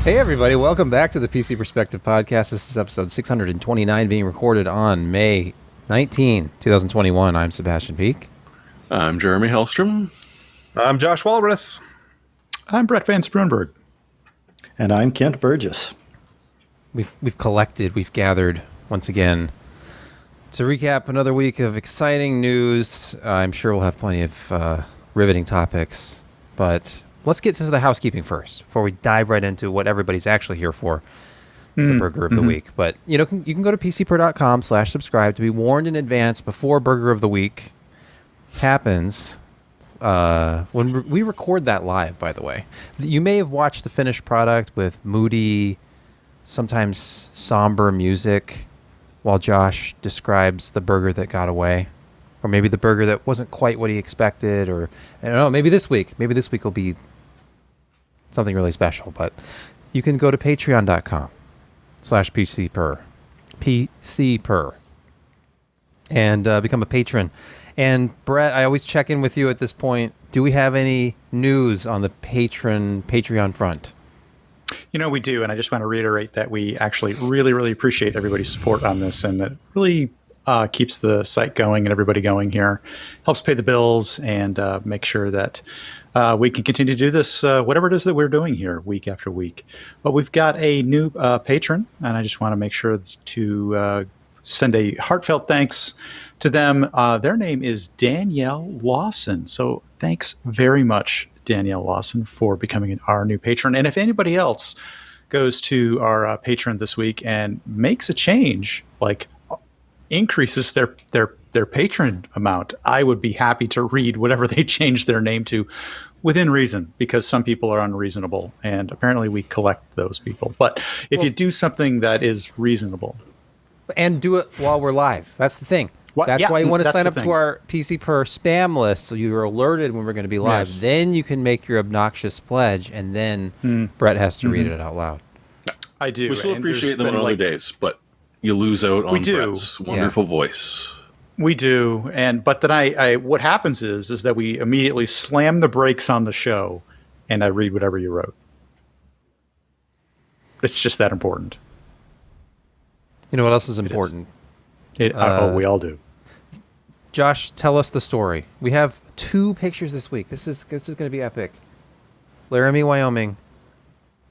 Hey everybody, welcome back to the PC Perspective Podcast. This is episode 629 being recorded on May 19, 2021. I'm Sebastian Peak. I'm Jeremy Hellstrom. I'm Josh Walrath. I'm Brett Van Sprunberg. And I'm Kent Burgess. We've gathered once again to recap another week of exciting news. I'm sure we'll have plenty of riveting topics, but let's get to the housekeeping first before we dive right into what everybody's actually here for, the Burger of the Week. But you can go to pcper.com/subscribe to be warned in advance before Burger of the Week happens. When we record that live, by the way, you may have watched the finished product with moody, sometimes somber music while Josh describes the burger that got away, or maybe the burger that wasn't quite what he expected, or I don't know, maybe this week will be something really special. But you can go to patreon.com/PCper and become a patron. And Brett, I always check in with you at this point. Do we have any news on the Patreon front? You know, we do, and I just want to reiterate that we actually really, really appreciate everybody's support on this, and it really keeps the site going and everybody going here, helps pay the bills, and make sure that we can continue to do this, whatever it is that we're doing here week after week. But we've got a new patron, and I just want to make sure to send a heartfelt thanks to them. Their name is Danielle Lawson. So thanks very much, Danielle Lawson, for becoming our new patron. And if anybody else goes to our patron this week and makes a change, like increases their patron amount, I would be happy to read whatever they change their name to within reason, because some people are unreasonable, and apparently we collect those people. But if you do something that is reasonable, and do it while we're live, that's the thing. That's why you want to sign up to our PC Per spam list, so you're alerted when we're going to be live. Yes. Then you can make your obnoxious pledge, and then Brett has to read it out loud. I do. We still appreciate them on other days, but you lose out on Brett's wonderful voice. We do, but then I what happens is that we immediately slam the brakes on the show, and I read whatever you wrote. It's just that important. You know what else is important? We all do. Josh, tell us the story. We have 2 pictures this week. This is going to be epic. Laramie, Wyoming.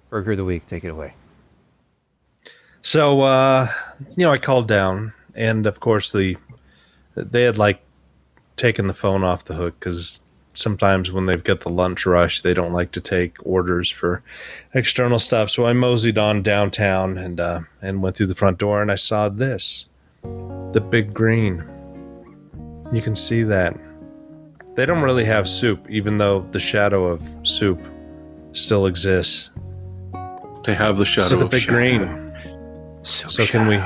Burger of the Week. Take it away. So, I called down, and of course they had taken the phone off the hook, because sometimes when they've got the lunch rush, they don't like to take orders for external stuff. So I moseyed on downtown and went through the front door, and I saw this, the Big Green. You can see that. They don't really have soup, even though the shadow of soup still exists. They have the shadow of Big shadow. Green. So can we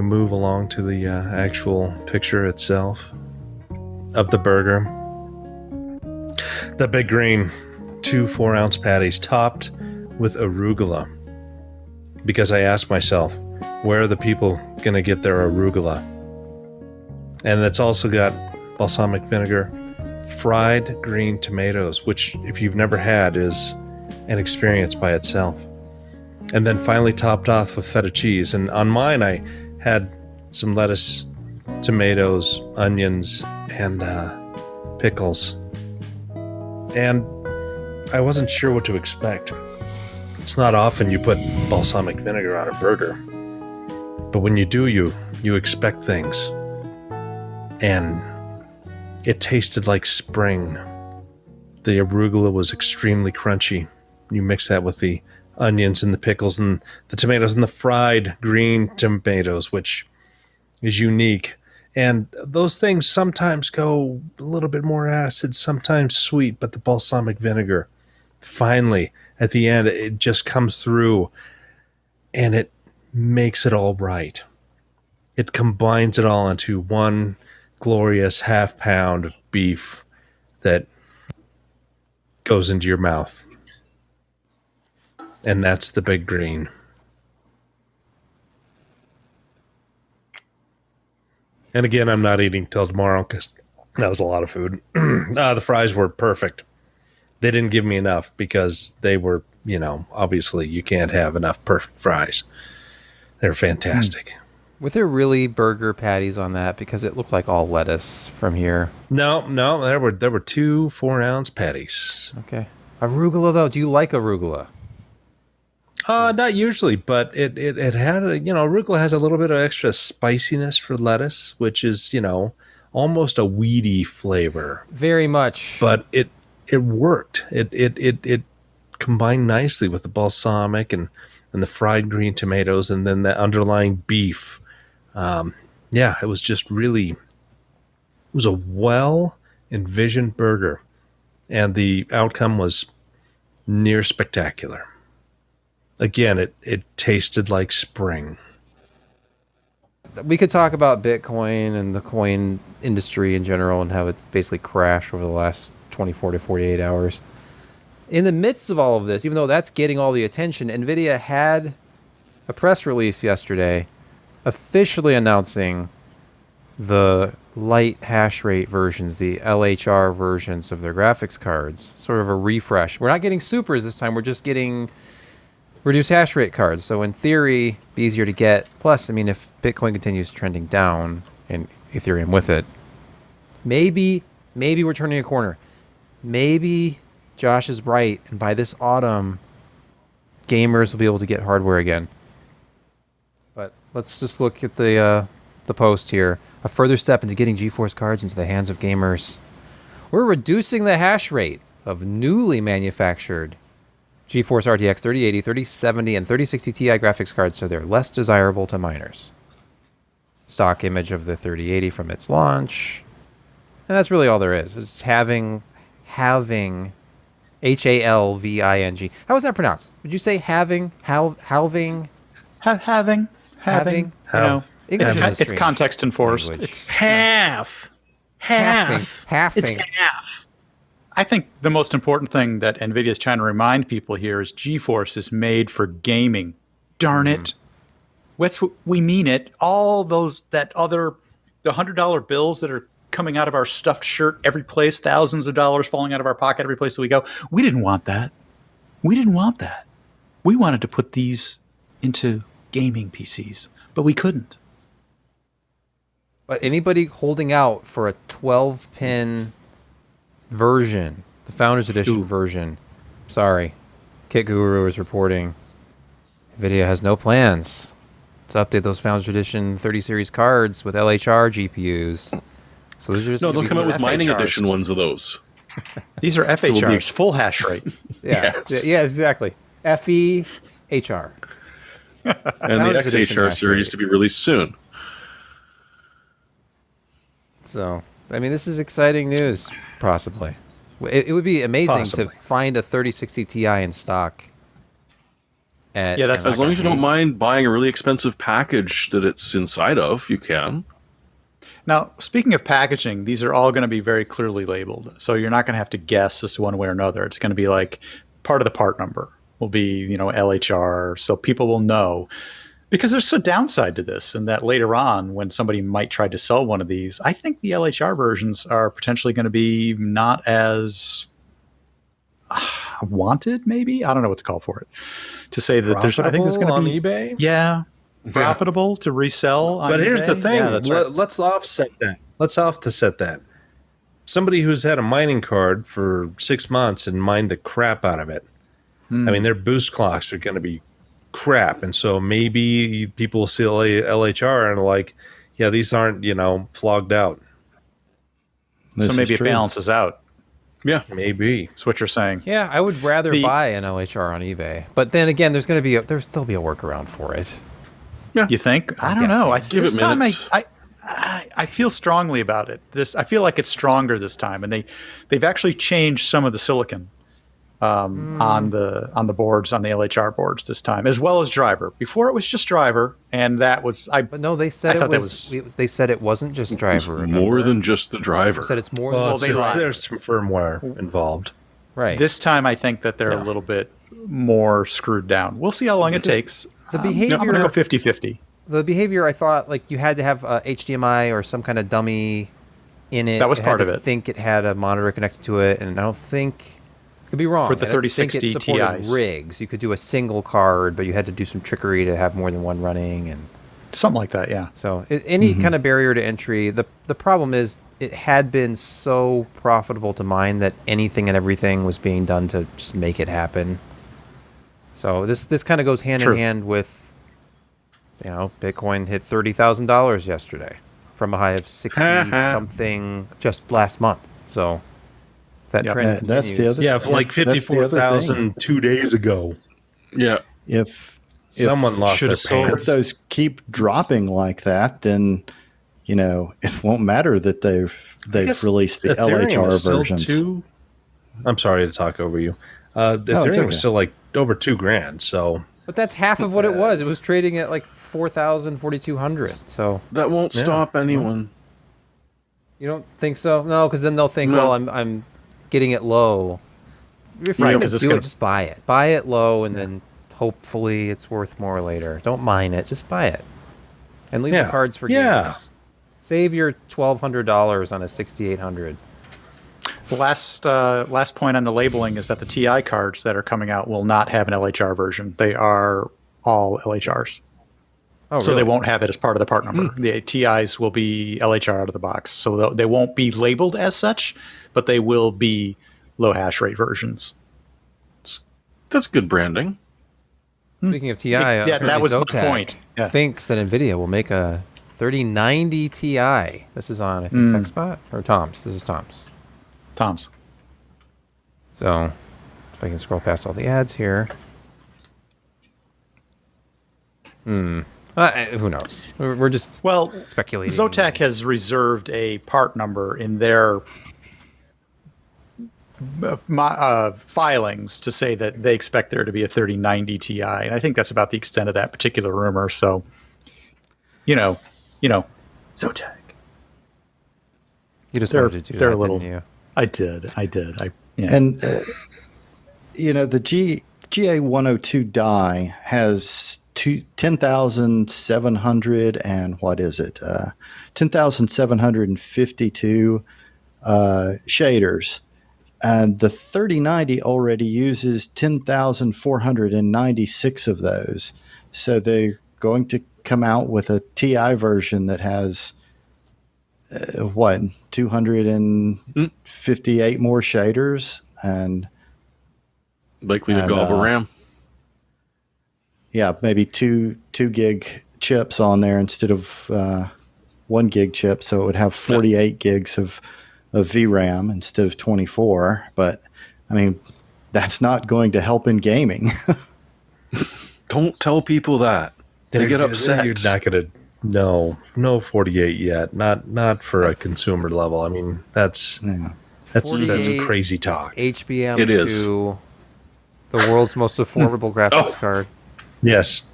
move along to the actual picture itself of the burger? The Big Green, 2 4-ounce patties topped with arugula. Because I asked myself, where are the people going to get their arugula? And it's also got balsamic vinegar, fried green tomatoes, which, if you've never had, is an experience by itself. And then finally topped off with feta cheese. And on mine, I had some lettuce, tomatoes, onions, and pickles. And I wasn't sure what to expect. It's not often you put balsamic vinegar on a burger. But when you do, you expect things. And it tasted like spring. The arugula was extremely crunchy. You mix that with the onions and the pickles and the tomatoes and the fried green tomatoes, which is unique. And those things sometimes go a little bit more acid, sometimes sweet, but the balsamic vinegar, finally, at the end, it just comes through and it makes it all right. It combines it all into one glorious half pound of beef that goes into your mouth. And that's the Big Green. And again, I'm not eating till tomorrow because that was a lot of food. The fries were perfect. They didn't give me enough because they were obviously you can't have enough perfect fries. They're fantastic. Were there really burger patties on that? Because it looked like all lettuce from here. No, there were 2 4-ounce patties. Okay. Arugula, though. Do you like arugula? Not usually, but it had arugula has a little bit of extra spiciness for lettuce, which is, almost a weedy flavor. Very much. But it worked. It combined nicely with the balsamic and the fried green tomatoes and then the underlying beef. It was just really, it was a well envisioned burger, and the outcome was near spectacular. Again, it tasted like spring. We could talk about Bitcoin and the coin industry in general and how it's basically crashed over the last 24 to 48 hours. In the midst of all of this, even though that's getting all the attention, NVIDIA had a press release yesterday officially announcing the light hash rate versions, the LHR versions of their graphics cards, sort of a refresh. We're not getting supers this time, we're just getting reduced hash rate cards. So in theory, be easier to get. Plus, I mean, if Bitcoin continues trending down and Ethereum with it, maybe we're turning a corner. Maybe Josh is right, and by this autumn, gamers will be able to get hardware again. But let's just look at the post here. A further step into getting GeForce cards into the hands of gamers. We're reducing the hash rate of newly manufactured GeForce RTX 3080, 3070, and 3060 Ti graphics cards so they're less desirable to miners. Stock image of the 3080 from its launch. And that's really all there is. It's having Halving. How is that pronounced? Would you say halving? Halving? Having. It's context enforced. Language. It's Half. Halving. It's half. I think the most important thing that NVIDIA is trying to remind people here is GeForce is made for gaming. Darn it. We mean it. All the $100 bills that are coming out of our stuffed shirt every place, thousands of dollars falling out of our pocket every place that we go. We didn't want that. We wanted to put these into gaming PCs, but we couldn't. But anybody holding out for a 12-pin version, the Founders Edition version, sorry, Kit Guru is reporting NVIDIA has no plans to update those Founders Edition 30 series cards with LHR GPUs. So those are just they'll come out with FHRs. mining edition ones of those. These are FHRs, full hash rate. Yeah, Yes. yeah, exactly. FEHR. And Founders the Edition XHR hash series rate. to be released soon. So, I mean, this is exciting news, possibly. It would be amazing to find a 3060 Ti in stock. Yeah, that's As long as you don't mind buying a really expensive package that it's inside of, you can. Now, speaking of packaging, these are all going to be very clearly labeled. So you're not going to have to guess as to one way or another. It's going to be like part of the part number will be, LHR. So people will know, because there's a downside to this, and that later on when somebody might try to sell one of these, I think the LHR versions are potentially going to be not as wanted, maybe? I don't know what to call for it. To say that I think there's going to be on eBay. Yeah. Profitable to resell on But here's eBay? the thing. Yeah, that's right. Let's offset that. Somebody who's had a mining card for 6 months and mined the crap out of it. I mean, their boost clocks are going to be crap. And so maybe people will see LHR and are like, yeah, these aren't, flogged out. So maybe it balances out. Yeah. Maybe. That's what you're saying. Yeah, I would rather buy an LHR on eBay. But then again, there's still be a workaround for it. You think? I don't know. Give it minutes. I feel strongly about it. I feel like it's stronger this time, and they've actually changed some of the silicon on the boards, on the LHR boards this time, as well as driver. Before it was just driver, and that was But no, they said they said it wasn't just driver. More than just the driver. They said it's more. Well, than there's some firmware involved. right. this time. I think that they're a little bit more screwed down. We'll see how long it takes. The behavior. I'm going to go 50-50. The behavior, I thought, like you had to have HDMI or some kind of dummy in it. That was part of I it. think it had a monitor connected to it, and I don't think Could be wrong. For the I don't think 3060 it supported Ti's. rigs. You could do a single card, but you had to do some trickery to have more than one running, and Something like that, yeah. so any kind of barrier to entry. The problem is it had been so profitable to mine that anything and everything was being done to just make it happen. So this kind of goes hand in hand with, Bitcoin hit $30,000 yesterday from a high of 60 something just last month. So that trend that's the continues. other. Yeah, for like 54,000 2 days ago. Yeah. If Someone lost their should've pants. those keep dropping like that, then it won't matter that they've released the Ethereum LHR is still versions. I'm sorry to talk over you. Ethereum okay. is still like over $2,000. So But that's half of what it was. It was trading at like 4,000, 4,200. So That won't stop anyone. you don't think so? No, because then they'll think, well, I'm getting it low. If you're Right, going 'cause to it's do gonna- it, just buy it. Buy it low, and then hopefully it's worth more later. Don't mine it. Just buy it. And leave the cards for gamers. Save your $1,200 on a 6,800. Last point on the labeling is that the TI cards that are coming out will not have an LHR version. They are all LHRs. Oh, So really? they won't have it as part of the part number. The TIs will be LHR out of the box. So they won't be labeled as such, but they will be low hash rate versions. That's good branding. Speaking of TI, Yeah, that apparently was my Zotac point. Yeah. thinks that NVIDIA will make a 3090 Ti. This is on, I think, TechSpot or Tom's. This is Tom's. Tom's. So, if I can scroll past all the ads here. Who knows? We're just speculating. Zotac has reserved a part number in their filings to say that they expect there to be a 3090 Ti, and I think that's about the extent of that particular rumor. So, Zotac. You just wanted to do they're that, a little. didn't you? I did. Yeah. And the GA102 die has 10,700 and what is it? 10,752 shaders. And the 3090 already uses 10,496 of those. So they're going to come out with a TI version that has 258 more shaders and Likely to gobble RAM. Yeah, maybe two gig chips on there instead of 1 gig chip, so it would have 48 gigs of VRAM instead of 24. But I mean, that's not going to help in gaming. Don't tell people that. They get upset. You're not going to. No 48 yet. Not for a consumer level. I mean, that's crazy talk. HBM It is. to the world's most affordable graphics card. Yes.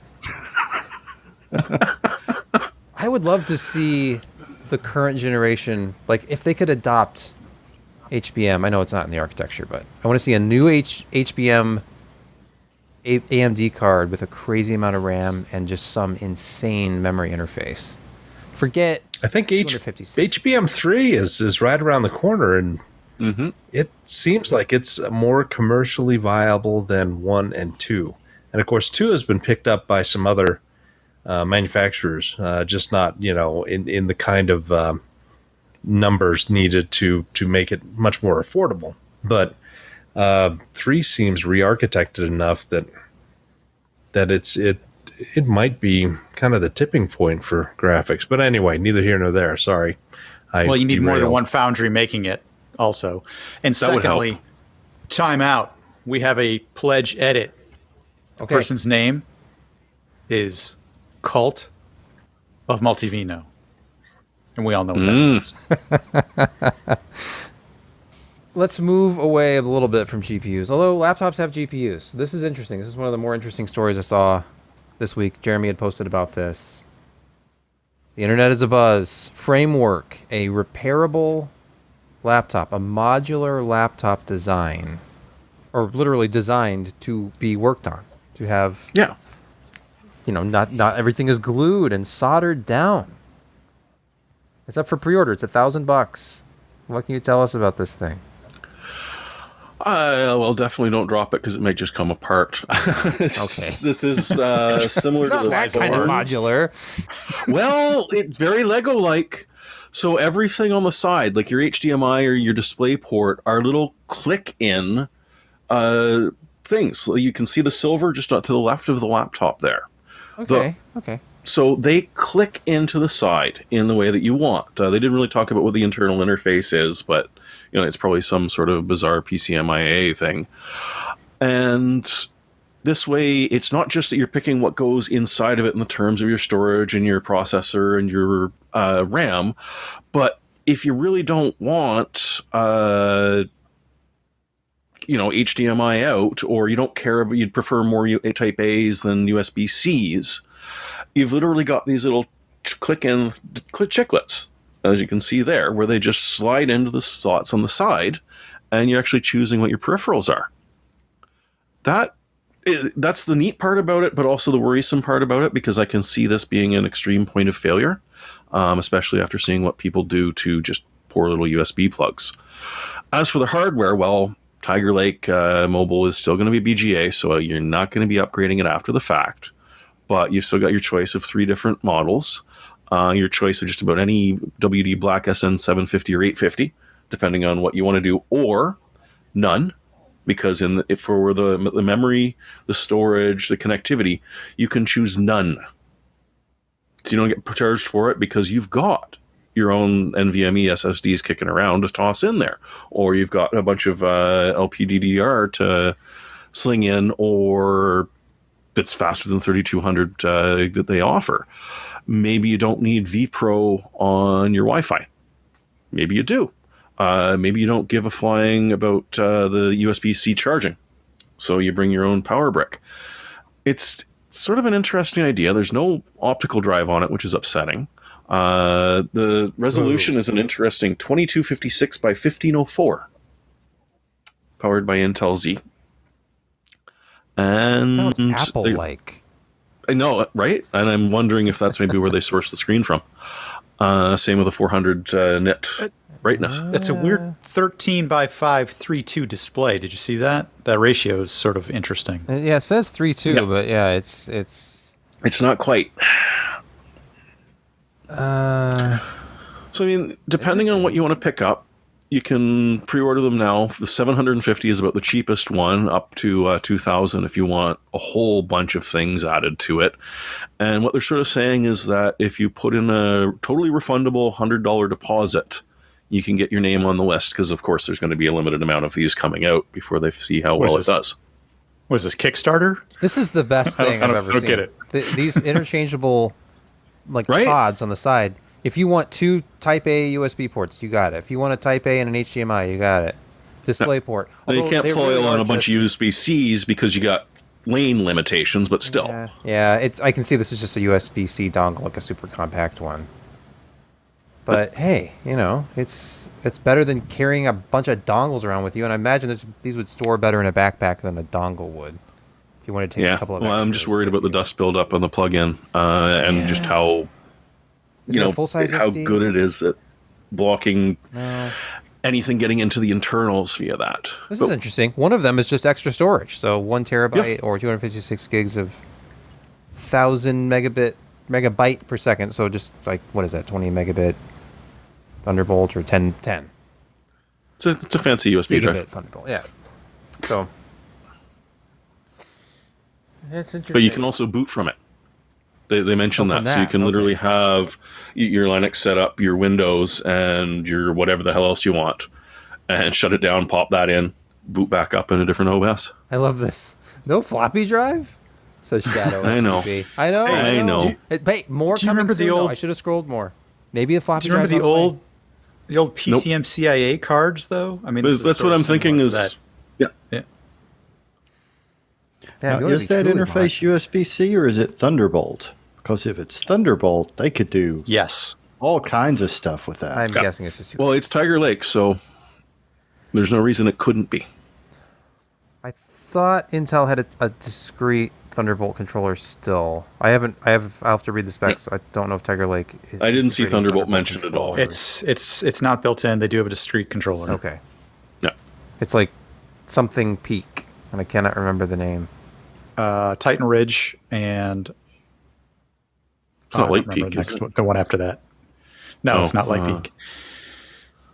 I would love to see the current generation, like if they could adopt HBM. I know it's not in the architecture, but I want to see a new HBM AMD card with a crazy amount of RAM and just some insane memory interface. Forget. I think 256. HBM3 is right around the corner, and it seems like it's more commercially viable than 1 and 2. And of course, 2 has been picked up by some other manufacturers, just not in the kind of numbers needed to make it much more affordable. But 3 seems re-architected enough that it might be kind of the tipping point for graphics. But anyway, neither here nor there. Sorry. You need more than one foundry making it also. And That would help. secondly, time out. We have a pledge edit. The Okay. person's name is Cult of Multivino. And we all know what that means. Let's move away a little bit from GPUs. Although laptops have GPUs. This is interesting. This is one of the more interesting stories I saw this week. Jeremy had posted about this. The internet is abuzz. Framework, a repairable laptop, a modular laptop design, or literally designed to be worked on, to have, not everything is glued and soldered down. It's up for pre-order. It's $1,000. What can you tell us about this thing? Well, definitely don't drop it because it may just come apart. Okay. This is similar to the that kind of modular. Well, it's very Lego-like. So everything on the side, like your HDMI or your display port, are little click-in things. You can see the silver just to the left of the laptop there. Okay. So they click into the side in the way that you want. They didn't really talk about what the internal interface is, but it's probably some sort of bizarre PCMIA thing. And this way, it's not just that you're picking what goes inside of it in the terms of your storage and your processor and your RAM, but if you really don't want HDMI out, or you don't care, but you'd prefer more Type A's than USB C's, you've literally got these little click-in chiclets, as you can see there, where they just slide into the slots on the side, and you're actually choosing what your peripherals are. That's the neat part about it, but also the worrisome part about it, because I can see this being an extreme point of failure, especially after seeing what people do to just poor little USB plugs. As for the hardware, well, Tiger Lake Mobile is still going to be BGA, so you're not going to be upgrading it after the fact, but you've still got your choice of 3 different models, your choice of just about any WD Black SN 750 or 850, depending on what you want to do, or none. Because for the memory, the storage, the connectivity, you can choose none. So you don't get charged for it because you've got your own NVMe SSDs kicking around to toss in there. Or you've got a bunch of LPDDR to sling in, or that's faster than 3200 that they offer. Maybe you don't need vPro on your Wi-Fi. Maybe you do. Maybe you don't give a flying about the USB-C charging, so you bring your own power brick. It's sort of an interesting idea. There's no optical drive on it, which is upsetting. The resolution is an interesting 2256 by 1504, powered by Intel Z. And sounds Apple-like. I know, right? And I'm wondering if that's maybe where they source the screen from. Same with the 400 nit brightness. It's a weird 13 by 532 display. Did you see that? That ratio is sort of interesting. Yeah, it says 3.2, but yeah, it's not quite. So I mean, depending on what you want to pick up, you can pre-order them now. The 750 is about the cheapest one, up to 2,000 if you want a whole bunch of things added to it. And what they're sort of saying is that if you put in a totally refundable $100 deposit, you can get your name on the list, because of course there's going to be a limited amount of these coming out before they see how well it does. What is this, Kickstarter? This is the best thing I've ever seen. I don't get it. These interchangeable pods on the side. If you want 2 Type A USB ports, you got it. If you want a Type A and an HDMI, you got it. Display port. Although you can't ploy on a bunch of USB-Cs because you got lane limitations, but still. Yeah, I can see this is just a USB-C dongle, like a super compact one. But hey, it's better than carrying a bunch of dongles around with you, and I imagine these would store better in a backpack than a dongle would. If you want to take a couple of I'm just worried about the dust buildup on the plug-in and just how how good it is at blocking anything getting into the internals via that. This is interesting. One of them is just extra storage, so 1 terabyte or 256 gigs of 1,000 megabyte per second. So just like, what is that, 20 megabit Thunderbolt or 10. It's a fancy USB drive. Thunderbolt, yeah. So that's interesting. But you can also boot from it. They mentioned that. So you can literally have your Linux set up, your Windows, and your whatever the hell else you want, and shut it down, pop that in, boot back up in a different OS. I love this. No floppy drive? Says Shadow. I know. I know. Wait, more do you remember the old? I should have scrolled more. Maybe a floppy drive. Do you remember the old PCM CIA cards, though? I mean, that's what I'm thinking is. Yeah. Now, is that interface USB-C or is it Thunderbolt? Because if it's Thunderbolt, they could do all kinds of stuff with that. I'm guessing it's just USB. Well, it's Tiger Lake, so there's no reason it couldn't be. I thought Intel had a discrete Thunderbolt controller still. I'll have to read the specs. I don't know if Tiger Lake is. I didn't see Thunderbolt mentioned at all. It's not built in. They do have a discrete controller. Okay. Yeah. It's like something Peak, and I cannot remember the name. Titan Ridge and It's not I Light don't remember Peak, the is next it? one, the one after that. No, it's not Light Peak.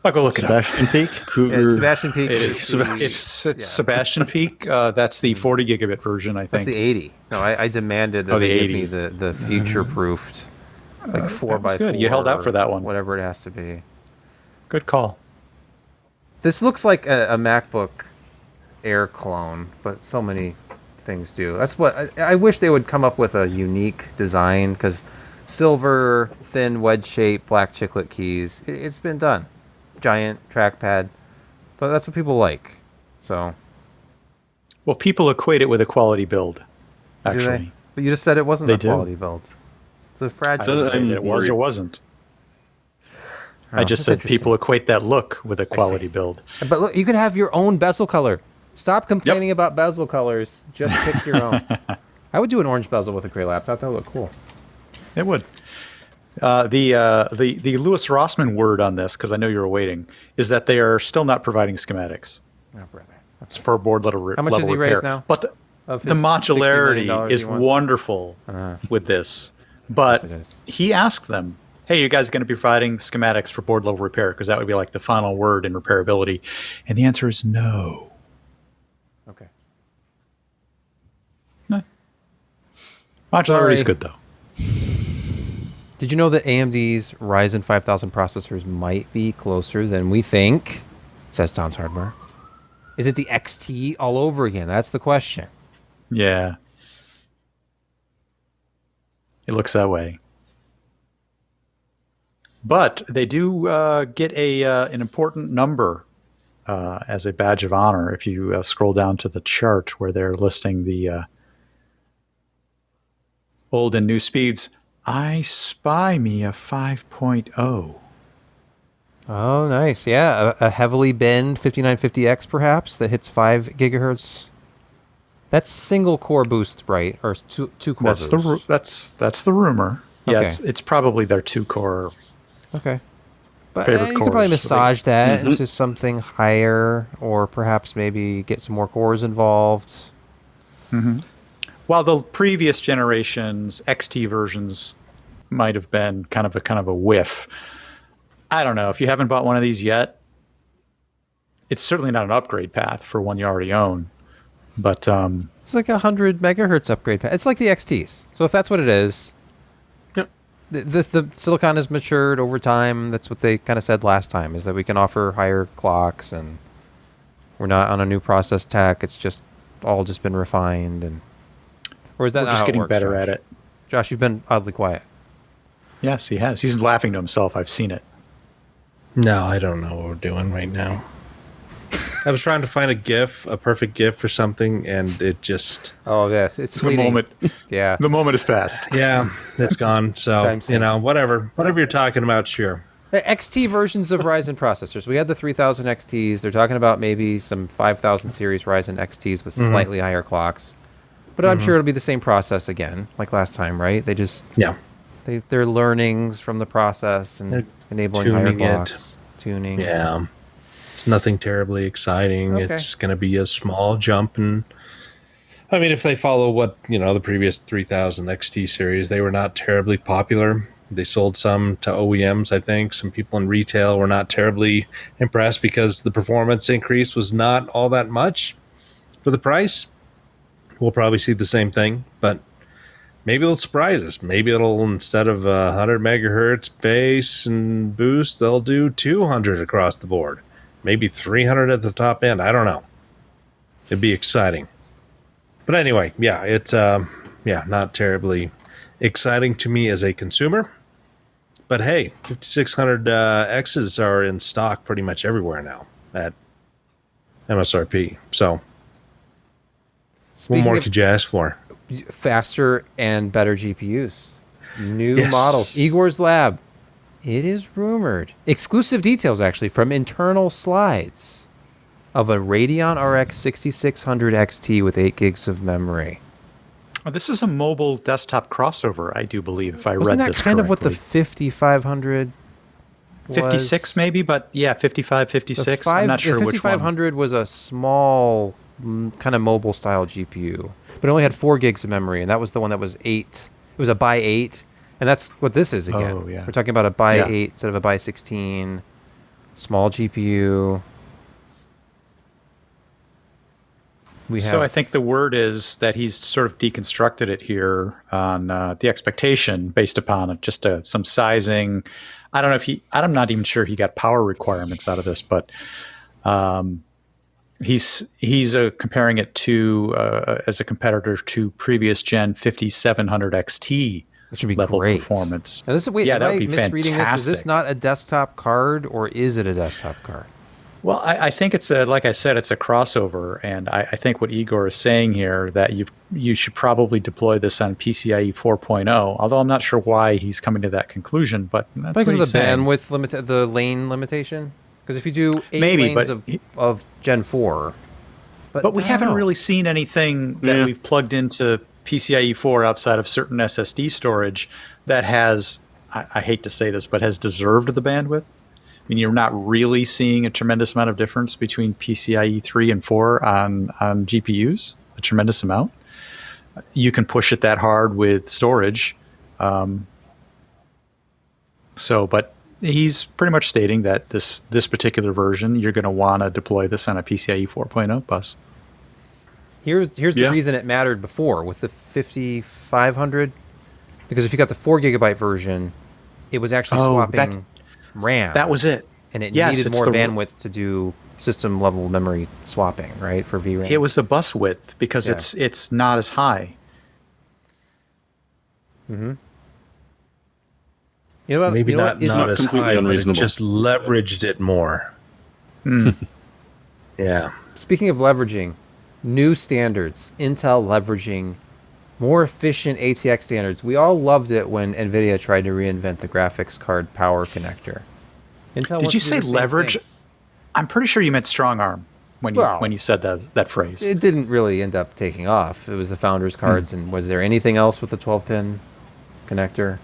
I'll go look it up. Sebastian Peak. Yeah, Cougar. Sebastian Peak. It is is. the- It's Sebastian Peak. That's the 40 gigabit version, I That's think. the 80. No, I demanded that Oh, the they give 80. me the future-proofed, like 4 that was by good. 4. You held out for that one. Whatever it has to be. Good call. This looks like a MacBook Air clone, but so many things do. That's what I wish they would come up with a unique design, because silver, thin wedge shape, black chiclet keys. It's been done. Giant trackpad, but that's what people like. So Well, people equate it with a quality build, do they? actually. But you just said it wasn't They a do. quality build. It's a I fragile. didn't say I'm that it was worried. or wasn't. I Oh, just that's said interesting. people equate that look with a quality build. But look, you can have your own bezel color. Stop complaining about bezel colors. Just pick your own. I would do an orange bezel with a gray laptop. That would look cool. It would. The Louis Rossmann word on this, because I know you're waiting, is that they are still not providing schematics. Oh, brother. It's for board level, How much level has he repair. raised now? But Of the his $60 modularity million is he wants? wonderful with this. But Yes, it is. he asked them, hey, you guys going to be providing schematics for board level repair? Because that would be like the final word in repairability. And the answer is no. Okay. Modularity Sorry. is good, though. Did you know that AMD's Ryzen 5000 processors might be closer than we think? Says Tom's Hardware. Is it the XT all over again? That's the question. Yeah. It looks that way. But they do get an important number as a badge of honor if you scroll down to the chart where they're listing the old and new speeds. I spy me a 5.0. Oh, nice. Yeah, a heavily bend 5950X perhaps that hits 5 gigahertz. That's single core boost, right? Or two core That's boost. that's the rumor. Yeah, Okay. it's probably their 2-core. Okay. But Favorite you could probably cores. massage that into something higher, or perhaps maybe get some more cores involved. While the previous generation's XT versions might have been kind of a whiff. I don't know. If you haven't bought one of these yet, it's certainly not an upgrade path for one you already own. But It's like 100 megahertz upgrade path. It's like the XTs. So if that's what it is, Yep. the silicon has matured over time. That's what they kind of said last time, is that we can offer higher clocks, and we're not on a new process tech. It's just all just been refined. And or is that we're not just how it getting works, better Josh? at it. Josh, you've been oddly quiet. Yes, he has. He's laughing to himself. I've seen it. No, I don't know what we're doing right now. I was trying to find a perfect GIF for something, and it just, Oh yeah, it's The moment, Yeah. the moment has passed. yeah, it's gone. So, Time sync. whatever you're talking about, sure. XT versions of Ryzen processors. We had the 3000 XTs. They're talking about maybe some 5000 series Ryzen XTs with slightly higher clocks. But I'm sure it'll be the same process again, like last time, right? They just Yeah. they're learnings from the process and They're enabling higher tuning it. clocks. Tuning. Yeah. It's nothing terribly exciting. Okay. It's going to be a small jump. And I mean, if they follow what, the previous 3000 XT series, they were not terribly popular. They sold some to OEMs, I think. Some people in retail were not terribly impressed because the performance increase was not all that much for the price. We'll probably see the same thing, but maybe it'll surprise us. Maybe it'll, instead of 100 megahertz base and boost, they'll do 200 across the board. Maybe 300 at the top end. I don't know. It'd be exciting. But anyway, yeah, it's not terribly exciting to me as a consumer. But hey, 5600 X's are in stock pretty much everywhere now at MSRP. So Speaking what more of could you ask for? faster and better GPUs, new Yes. models, Igor's Lab. It is rumored, exclusive details actually from internal slides, of a Radeon RX 6600 XT with 8 gigs of memory. This is a mobile desktop crossover, I do believe, if I Wasn't read that this kind of what the correctly. 5500 56 maybe, but yeah, 55, 56. I'm not sure the which one. 5500 was a small, kind of mobile style GPU, but it only had 4 gigs of memory, and that was the one that was 8. It was a by 8, and that's what this is again. Oh, yeah. We're talking about a by Yeah. 8 instead of a by 16, small GPU. So I think the word is that he's sort of deconstructed it here on the expectation based upon just some sizing. I don't know if I'm not even sure he got power requirements out of this, but he's comparing it to as a competitor to previous gen 5700 XT that should be level great performance. Now that would be misreading fantastic. this? Is this not a desktop card, or is it a desktop card? Well, I think it's like I said, it's a crossover, and I think what Igor is saying here that you should probably deploy this on PCIe 4.0. Although I'm not sure why he's coming to that conclusion, but that's Because what of he's the saying. bandwidth the lane limitation. Because if you do 8 Maybe, lanes but of Gen 4, but we I don't haven't know. really seen anything that we've plugged into PCIe 4 outside of certain SSD storage that has, I hate to say this, but has deserved the bandwidth. I mean, you're not really seeing a tremendous amount of difference between PCIe 3 and 4 on GPUs, a tremendous amount. You can push it that hard with storage. But he's pretty much stating that this particular version, you're going to want to deploy this on a PCIe 4.0 bus. Here's the reason it mattered before with the 5500, because if you got the 4 gigabyte version, it was actually swapping RAM. That was it. And it needed more bandwidth to do system level memory swapping, right, for VRAM. It was the bus width because it's not as high. Mm-hmm. You know what? Maybe not not as completely high, but it unreasonable. just leveraged it more. Yeah. Speaking of leveraging, new standards, Intel leveraging more efficient ATX standards. We all loved it when NVIDIA tried to reinvent the graphics card power connector. Intel Did you say leverage? Thing. I'm pretty sure you meant strong arm when you said that phrase. It didn't really end up taking off. It was the founders cards, and was there anything else with the 12-pin connector?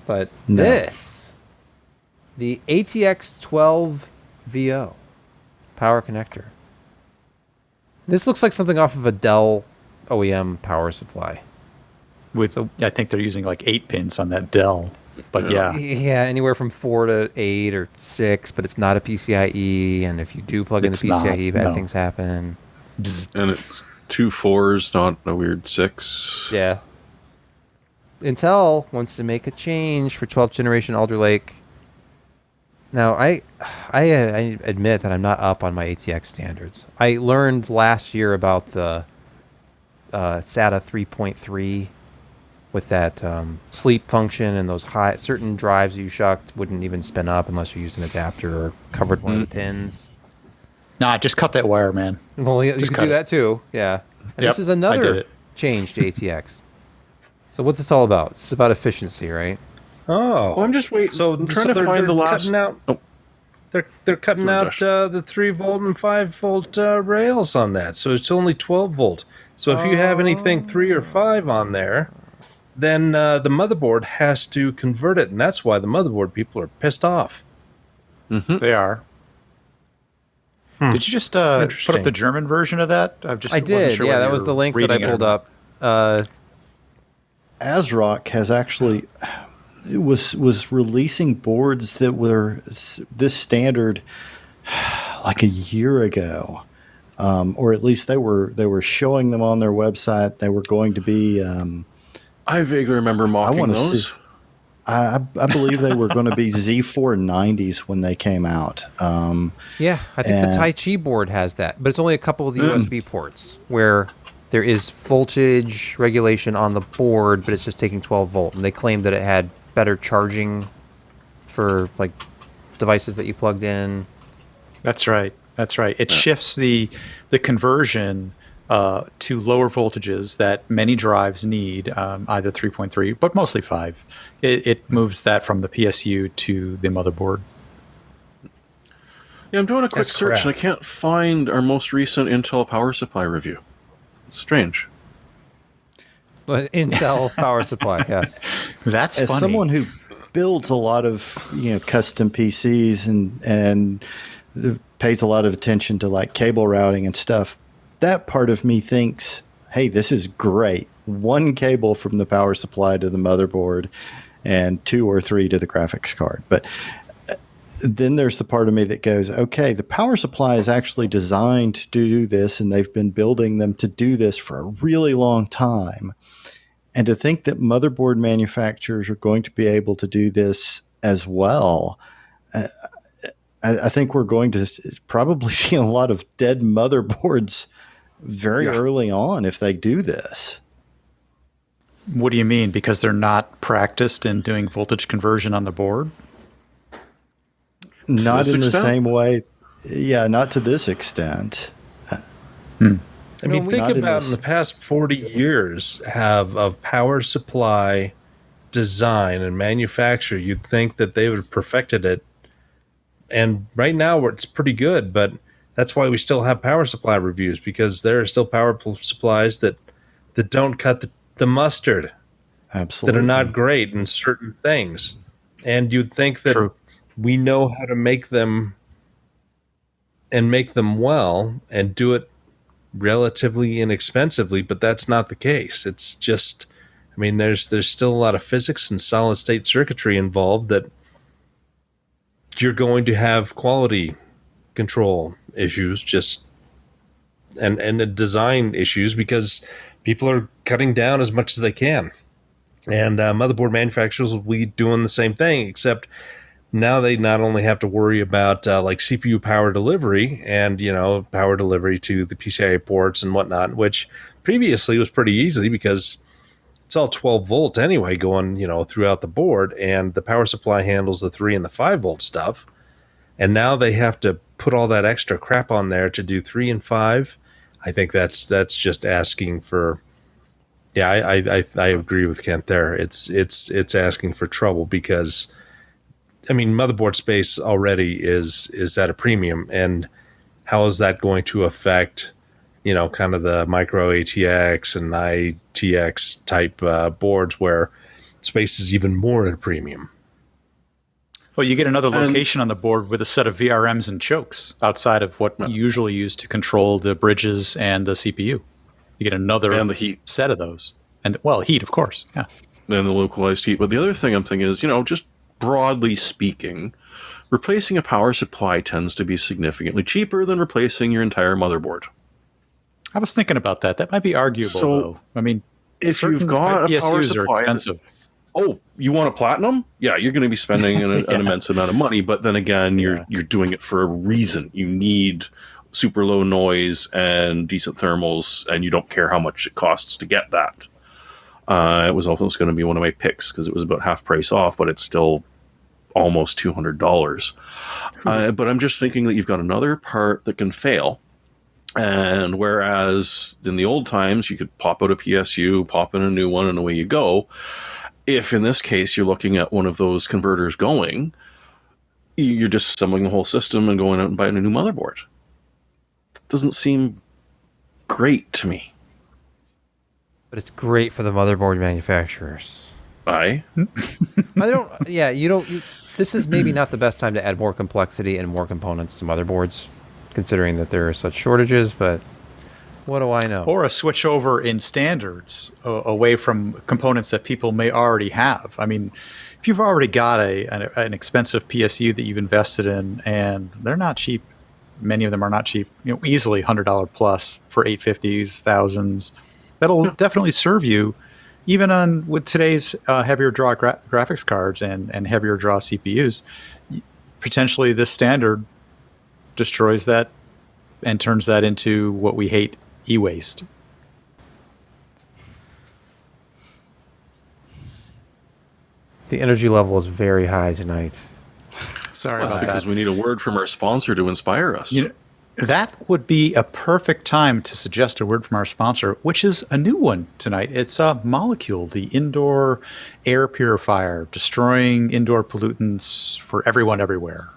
But this, the ATX 12 VO power connector. This looks like something off of a Dell OEM power supply. I think they're using like 8 pins on that Dell, but yeah, anywhere from 4 to 8 or 6, but it's not a PCIe, and if you do plug in the PCIe, bad things happen. And 2 4s, not a weird 6. Yeah. Intel wants to make a change for 12th generation Alder Lake. Now, I admit that I'm not up on my ATX standards. I learned last year about the SATA 3.3 with that sleep function, and those certain drives you shucked wouldn't even spin up unless you used an adapter or covered one of the pins. Nah, just cut that wire, man. Well, you can do that too, yeah. And this is another change to ATX. So what's this all about? It's about efficiency, right? Oh, Well, I'm just waiting. so I'm trying to find the last. Cutting out, Oh, they're cutting Sure, out Josh. the 3 volt and 5 volt rails on that, so it's only 12 volt. So if you have anything 3 or 5 on there, then the motherboard has to convert it, and that's why the motherboard people are pissed off. They are. Did you just put up Interesting. the German version of that? I wasn't did. sure Yeah, whether that you was were the link that I reading it or pulled not. up. ASRock has actually was releasing boards that were this standard like a year ago, or at least they were showing them on their website. They were going to be. I vaguely remember mocking wanna those. I believe they were going to be Z490s when they came out. Yeah, I think the Tai Chi board has that, but it's only a couple of the USB ports where there is voltage regulation on the board, but it's just taking 12 volt. And they claimed that it had better charging for like devices that you plugged in. That's right. It shifts the conversion to lower voltages that many drives need, either 3.3, but mostly 5. It moves that from the PSU to the motherboard. Yeah, I'm doing a quick That's search and I correct. can't find our most recent Intel power supply review. It's strange. But Intel power supply, yes. That's As funny. someone who builds a lot of custom PCs and pays a lot of attention to like cable routing and stuff, that part of me thinks, hey, this is great. One cable from the power supply to the motherboard and 2 or 3 to the graphics card. But then there's the part of me that goes, okay, the power supply is actually designed to do this, and they've been building them to do this for a really long time. And to think that motherboard manufacturers are going to be able to do this as well, I think we're going to probably see a lot of dead motherboards very early on if they do this. What do you mean? Because they're not practiced in doing voltage conversion on the board? Not in the same way. Yeah, not to this extent. I mean, think about in the past 40 years of power supply design and manufacture, you'd think that they would have perfected it. And right now it's pretty good, but that's why we still have power supply reviews, because there are still power supplies that don't cut the mustard. Absolutely. That are not great in certain things. And you'd think that we know how to make them and make them well and do it relatively inexpensively, but that's not the case. It's just, I mean, there's still a lot of physics and solid state circuitry involved that you're going to have quality control issues and design issues because people are cutting down as much as they can. And motherboard manufacturers will be doing the same thing, except now they not only have to worry about like CPU power delivery and, power delivery to the PCIe ports and whatnot, which previously was pretty easy because it's all 12 volt anyway going, throughout the board, and the power supply handles the 3 and the 5 volt stuff. And now they have to put all that extra crap on there to do 3 and 5. I think that's just asking for, I agree with Kent there. It's asking for trouble because, I mean, motherboard space already is at a premium, and how is that going to affect, kind of the micro ATX and ITX type boards where space is even more at a premium? Well, you get another location on the board with a set of VRMs and chokes outside of what you usually use to control the bridges and the CPU. You get another and the heat set of those. And, heat, of course. Yeah. And the localized heat. But the other thing I'm thinking is, just broadly speaking, replacing a power supply tends to be significantly cheaper than replacing your entire motherboard. I was thinking about that. That might be arguable, though. I mean, if you've got a power PSUs supply, are expensive. Oh, you want a platinum? Yeah, you're going to be spending an immense amount of money. But then again, you're doing it for a reason. You need super low noise and decent thermals, and you don't care how much it costs to get that. It was almost going to be one of my picks because it was about half price off, but it's still almost $200. But I'm just thinking that you've got another part that can fail. And whereas in the old times, you could pop out a PSU, pop in a new one, and away you go. If in this case, you're looking at one of those converters going, you're just assembling the whole system and going out and buying a new motherboard. That doesn't seem great to me. But it's great for the motherboard manufacturers. I don't. Yeah, this is maybe not the best time to add more complexity and more components to motherboards, considering that there are such shortages. But what do I know? Or a switch over in standards away from components that people may already have. I mean, if you've already got an expensive PSU that you've invested in, and they're not cheap, many of them are not cheap. Easily $100 plus for 850s, thousands. That'll definitely serve you, even with today's heavier draw graphics cards and heavier draw CPUs. Potentially, this standard destroys that and turns that into what we hate, e-waste. The energy level is very high tonight. Sorry that's about because that. we need a word from our sponsor to inspire us. That would be a perfect time to suggest a word from our sponsor, which is a new one tonight. It's Molekule, the indoor air purifier, destroying indoor pollutants for everyone everywhere.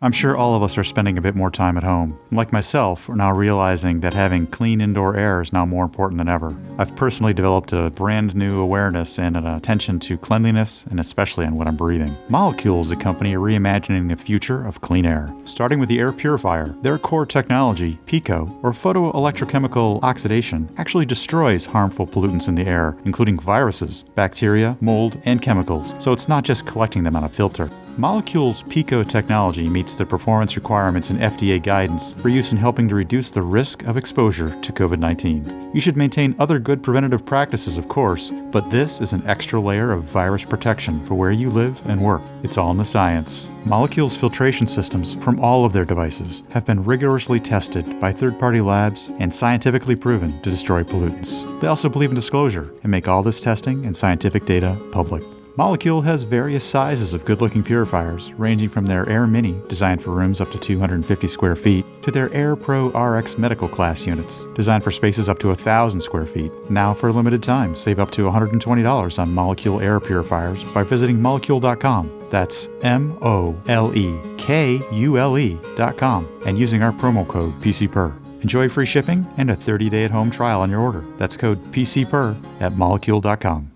I'm sure all of us are spending a bit more time at home. Like myself, we're now realizing that having clean indoor air is now more important than ever. I've personally developed a brand new awareness and an attention to cleanliness, and especially on what I'm breathing. Molekule is a company reimagining the future of clean air. Starting with the air purifier, their core technology, PICO, or photoelectrochemical oxidation, actually destroys harmful pollutants in the air, including viruses, bacteria, mold, and chemicals, so it's not just collecting them on a filter. Molekule's PICO technology meets the performance requirements and FDA guidance for use in helping to reduce the risk of exposure to COVID-19. You should maintain other good preventative practices, of course, but this is an extra layer of virus protection for where you live and work. It's all in the science. Molekule's filtration systems from all of their devices have been rigorously tested by third-party labs and scientifically proven to destroy pollutants. They also believe in disclosure and make all this testing and scientific data public. Molekule has various sizes of good-looking purifiers, ranging from their Air Mini, designed for rooms up to 250 square feet, to their Air Pro RX medical class units, designed for spaces up to 1,000 square feet. Now, for a limited time, save up to $120 on Molekule air purifiers by visiting molekule.com. That's molekule.com, and using our promo code PCPER. Enjoy free shipping and a 30-day at-home trial on your order. That's code PCPER at molekule.com.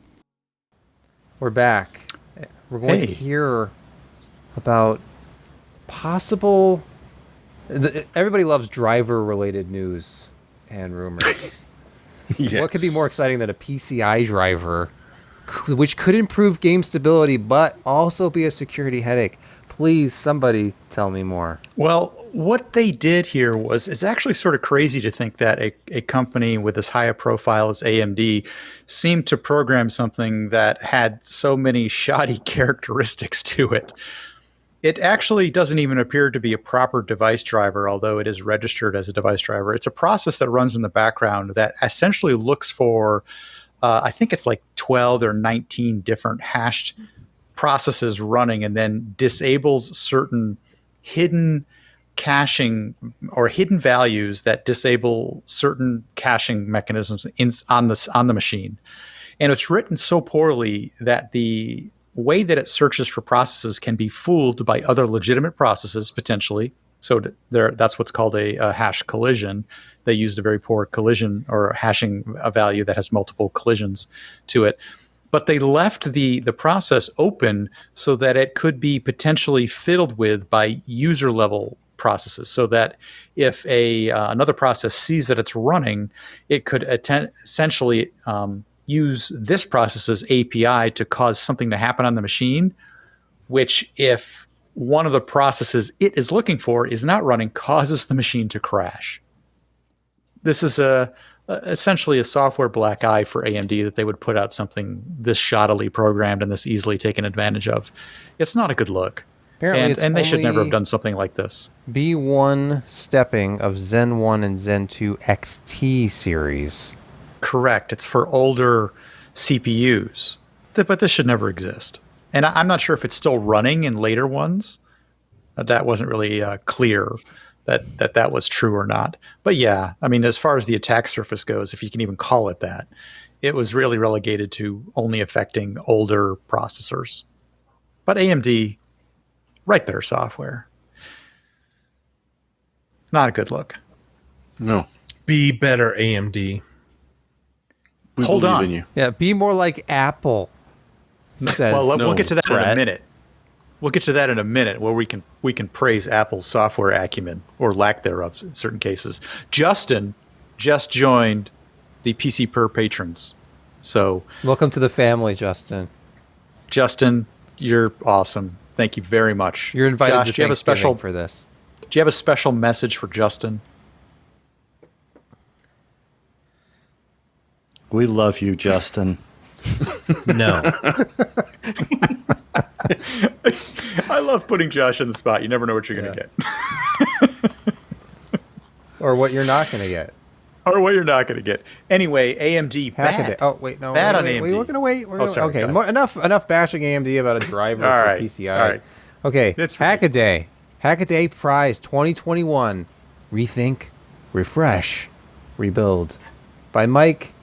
We're back. We're going to hear about possible... Everybody loves driver-related news and rumors. Yes. What could be more exciting than a PCI driver, which could improve game stability, but also be a security headache? Please, somebody tell me more. Well, what they did here it's actually sort of crazy to think that a company with as high a profile as AMD seemed to program something that had so many shoddy characteristics to it. It actually doesn't even appear to be a proper device driver, although it is registered as a device driver. It's a process that runs in the background that essentially looks for, I think it's like 12 or 19 different hashed processes running, and then disables certain hidden caching or hidden values that disable certain caching mechanisms on the machine. And it's written so poorly that the way that it searches for processes can be fooled by other legitimate processes potentially. So that's what's called a hash collision. They used a very poor collision or hashing a value that has multiple collisions to it. But they left the process open so that it could be potentially fiddled with by user level processes, so that if another process sees that it's running, it could essentially use this process's API to cause something to happen on the machine, which if one of the processes it is looking for is not running, causes the machine to crash. This is essentially a software black eye for AMD, that they would put out something this shoddily programmed and this easily taken advantage of. It's not a good look. And they should never have done something like this. B1 stepping of Zen 1 and Zen 2 XT series. Correct. It's for older CPUs. But this should never exist. And I'm not sure if it's still running in later ones. That wasn't really clear that was true or not. But yeah, I mean, as far as the attack surface goes, if you can even call it that, it was really relegated to only affecting older processors. But AMD, write better software. Not a good look. No. Be better, AMD. We Hold believe on. in you. Yeah, be more like Apple. Says We'll get to that in a Brett. minute. We'll get to that in a minute, where we can praise Apple's software acumen, or lack thereof in certain cases. Justin just joined the PC Per patrons. So Welcome to the family, Justin. Justin, you're awesome. Thank you very much. You're invited Josh, to do you have a special for this. Do you have a special message for Justin? We love you, Justin. No. I love putting Josh on the spot. You never know what you're going to get. Or what you're not going to get. Or what you're not going to get. Anyway, AMD Hackaday. bad. Oh, wait, no. Bad on wait, AMD. We're going to wait. Sorry, okay, go ahead. enough bashing AMD about a driver All for right, PCI. all right. Okay, It's Hackaday. Hackaday Prize 2021. Rethink, refresh, rebuild. By Mike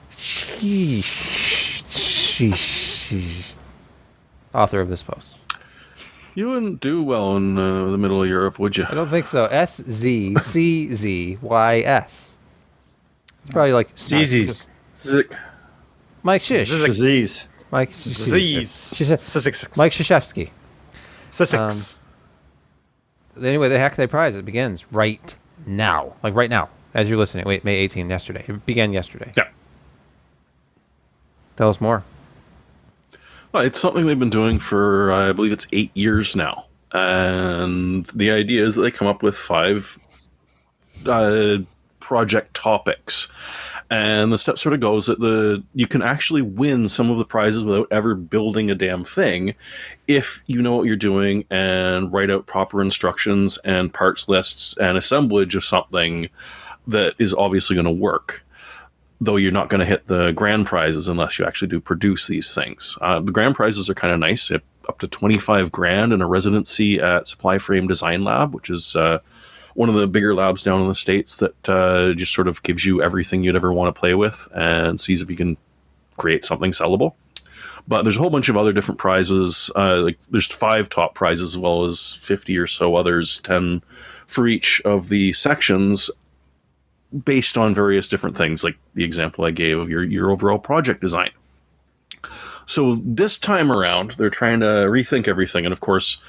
author of this post. You wouldn't do well in the middle of Europe, would you? I don't think so. SZCZYS. It's probably like CZ's. Mike Shish. Disease. Mike Disease. Mike Shishevsky. Sussex. Anyway, the Hackaday Prize, it begins right now. Like right now, as you're listening. Wait, May 18th, yesterday. It began yesterday. Yeah. Tell us more. Well, it's something they've been doing for, I believe it's 8 years now. And the idea is that they come up with 5 project topics. And the step sort of goes that you can actually win some of the prizes without ever building a damn thing if you know what you're doing and write out proper instructions and parts lists and assemblage of something that is obviously going to work. Though you're not going to hit the grand prizes unless you actually do produce these things. The grand prizes are kind of nice, up to 25 grand and a residency at Supply Frame Design Lab, which is one of the bigger labs down in the States that just sort of gives you everything you'd ever want to play with and sees if you can create something sellable. But there's a whole bunch of other different prizes. Like there's 5 top prizes as well as 50 or so others, 10 for each of the sections, based on various different things, like the example I gave of your overall project design. So this time around, they're trying to rethink everything. And of course,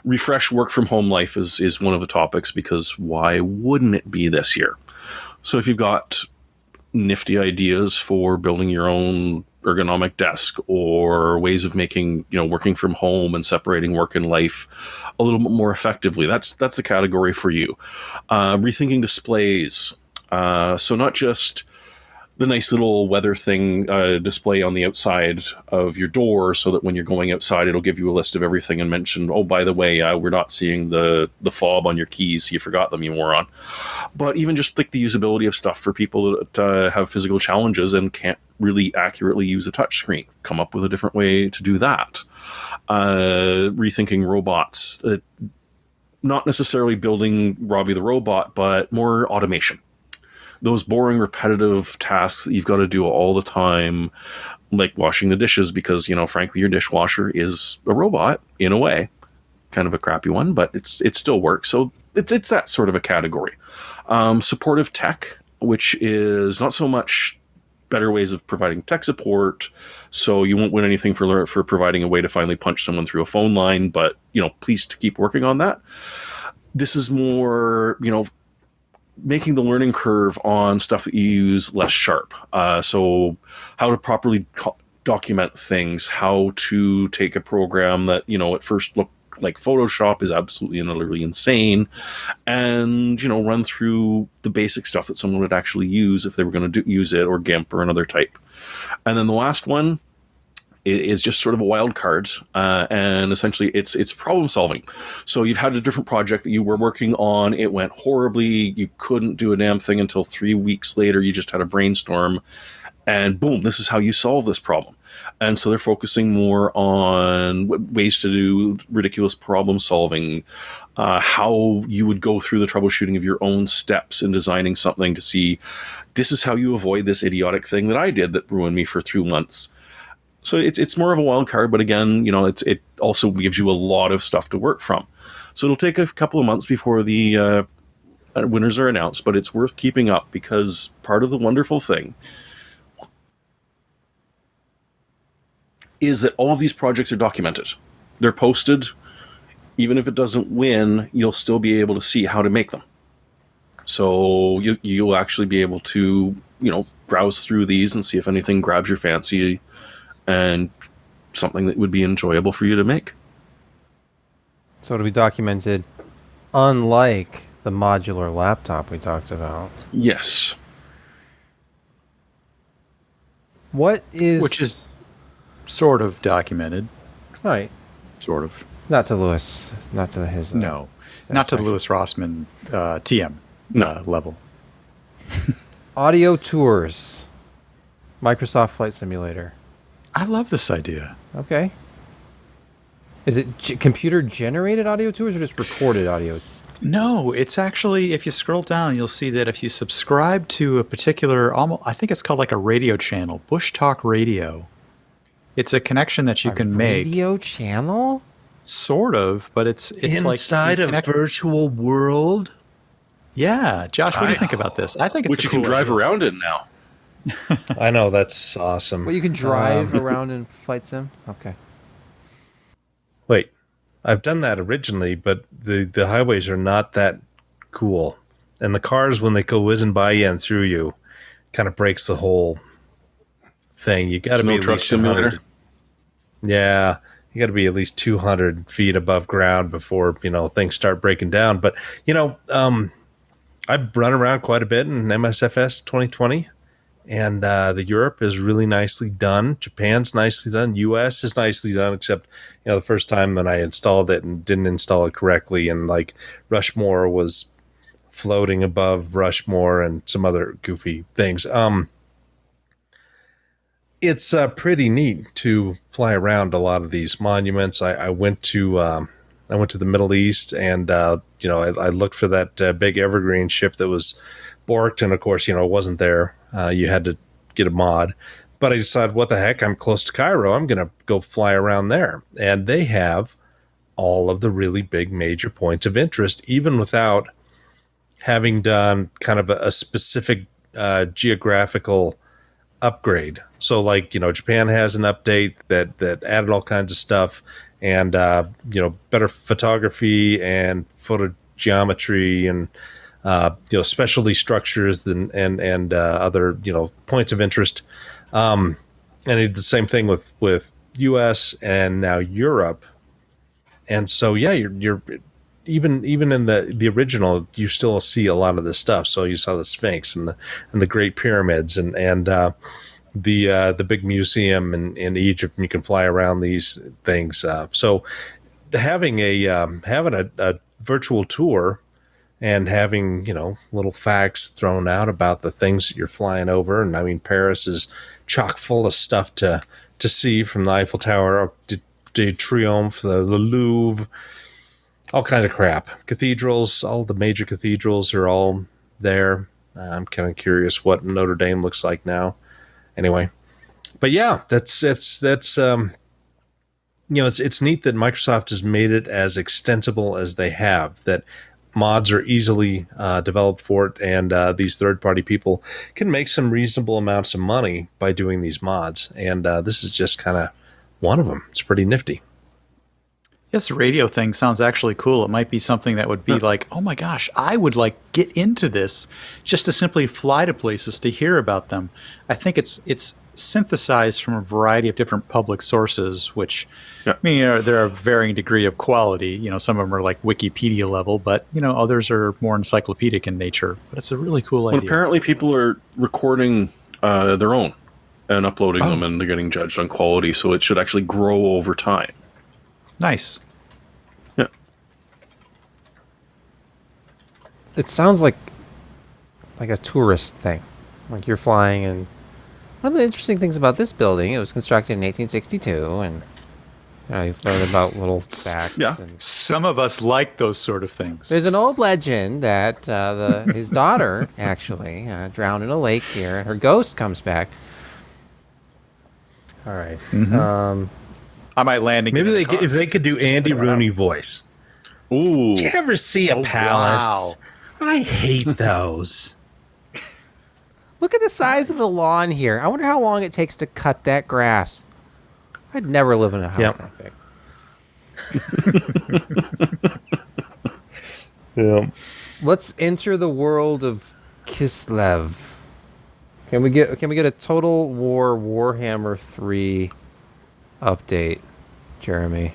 refresh work from home life is one of the topics, because why wouldn't it be this year? So if you've got nifty ideas for building your own ergonomic desk or ways of making, working from home and separating work and life a little bit more effectively, that's a category for you. Rethinking displays. So not just the nice little weather thing display on the outside of your door so that when you're going outside, it'll give you a list of everything and mention, oh, by the way, we're not seeing the fob on your keys. You forgot them, you moron. But even just like the usability of stuff for people that have physical challenges and can't really accurately use a touchscreen. Come up with a different way to do that. Rethinking robots. Not necessarily building Robbie the robot, but more automation. Those boring, repetitive tasks that you've got to do all the time, like washing the dishes, because, frankly, your dishwasher is a robot in a way. Kind of a crappy one, but it still works. So it's that sort of a category. Supportive tech, which is not so much better ways of providing tech support, so you won't win anything for providing a way to finally punch someone through a phone line, but, please to keep working on that. This is more, making the learning curve on stuff that you use less sharp. So how to properly document things, how to take a program that, at first looked like Photoshop is absolutely and utterly insane, and, run through the basic stuff that someone would actually use if they were going to use it, or GIMP or another type. And then the last one is just sort of a wild card, and essentially it's problem solving. So you've had a different project that you were working on, it went horribly, you couldn't do a damn thing until 3 weeks later, you just had a brainstorm, and boom, this is how you solve this problem. And so they're focusing more on ways to do ridiculous problem solving, how you would go through the troubleshooting of your own steps in designing something to see, this is how you avoid this idiotic thing that I did that ruined me for 2 months. So it's more of a wild card, but again, it also gives you a lot of stuff to work from. So it'll take a couple of months before the winners are announced, but it's worth keeping up, because part of the wonderful thing is that all of these projects are documented. They're posted. Even if it doesn't win, you'll still be able to see how to make them. So you'll actually be able to, browse through these and see if anything grabs your fancy and something that would be enjoyable for you to make. So it'll be documented, unlike the modular laptop we talked about. Yes. Which is sort of documented. Right. Sort of. Not to Lewis. Not to his... No. Not to the Lewis Rossman TM level. Audio tours. Microsoft Flight Simulator. I love this idea. Okay. Is it computer-generated audio tours or just recorded audio? No, it's actually, if you scroll down, you'll see that if you subscribe to a particular, I think it's called like a radio channel, Bush Talk Radio. It's a connection that you can make. Radio channel? Sort of, but it's inside like a virtual world. Yeah, Josh, what do you think about this? I think it's which you can drive around in now. I know, that's awesome. Well, you can drive around in Flight Sim? Okay. Wait, I've done that originally, but the highways are not that cool. And the cars, when they go whizzing by you and through you, kind of breaks the whole thing. You got to be no truck simulator. Yeah, you got to be at least 200 feet above ground before, things start breaking down. But, I've run around quite a bit in MSFS 2020. And the Europe is really nicely done. Japan's nicely done. US is nicely done, except the first time that I installed it and didn't install it correctly, and like Rushmore was floating above Rushmore and some other goofy things. It's pretty neat to fly around a lot of these monuments. I went to the Middle East, and I looked for that big evergreen ship that was borked, and of course, it wasn't there. You had to get a mod. But I decided, what the heck? I'm close to Cairo. I'm going to go fly around there. And they have all of the really big major points of interest, even without having done kind of a specific geographical upgrade. So, like, Japan has an update that added all kinds of stuff, and, better photography and photogeometry and specialty structures and other points of interest, and it did the same thing with U.S. and now Europe. And so you're even in the original, you still see a lot of this stuff. So you saw the Sphinx and the Great Pyramids and the big museum in Egypt, and you can fly around these things. So having a virtual tour and having, little facts thrown out about the things that you're flying over. And I mean, Paris is chock full of stuff to see, from the Eiffel Tower to Triomphe, the Louvre, all kinds of crap. Cathedrals, all the major cathedrals are all there. I'm kind of curious what Notre Dame looks like now. Anyway, but yeah, that's it's neat that Microsoft has made it as extensible as they have, that mods are easily developed for it, and these third-party people can make some reasonable amounts of money by doing these mods. And this is just kind of one of them. It's pretty nifty. This radio thing sounds actually cool. It might be something that would be like, oh my gosh, I would like get into this just to simply fly to places to hear about them. I think it's synthesized from a variety of different public sources, which I mean, there are varying degree of quality. Some of them are like Wikipedia level, but others are more encyclopedic in nature. But it's a really cool idea. Well, apparently people are recording their own and uploading them, and they're getting judged on quality, so it should actually grow over time. Nice. Yeah. It sounds like a tourist thing. Like you're flying, and one of the interesting things about this building, it was constructed in 1862, and you've learned about little facts. Yeah. And Some of us like those sort of things. there's an old legend that his daughter actually drowned in a lake here, and her ghost comes back. All right. Mm-hmm. I might land again. Maybe if they could do Andy Rooney voice. Ooh. Did you ever see a palace? Wow. I hate those. Look at the size of the lawn here. I wonder how long it takes to cut that grass. I'd never live in a house that big. Yeah. Let's enter the world of Kislev. Can we get a Total War Warhammer 3 update, Jeremy?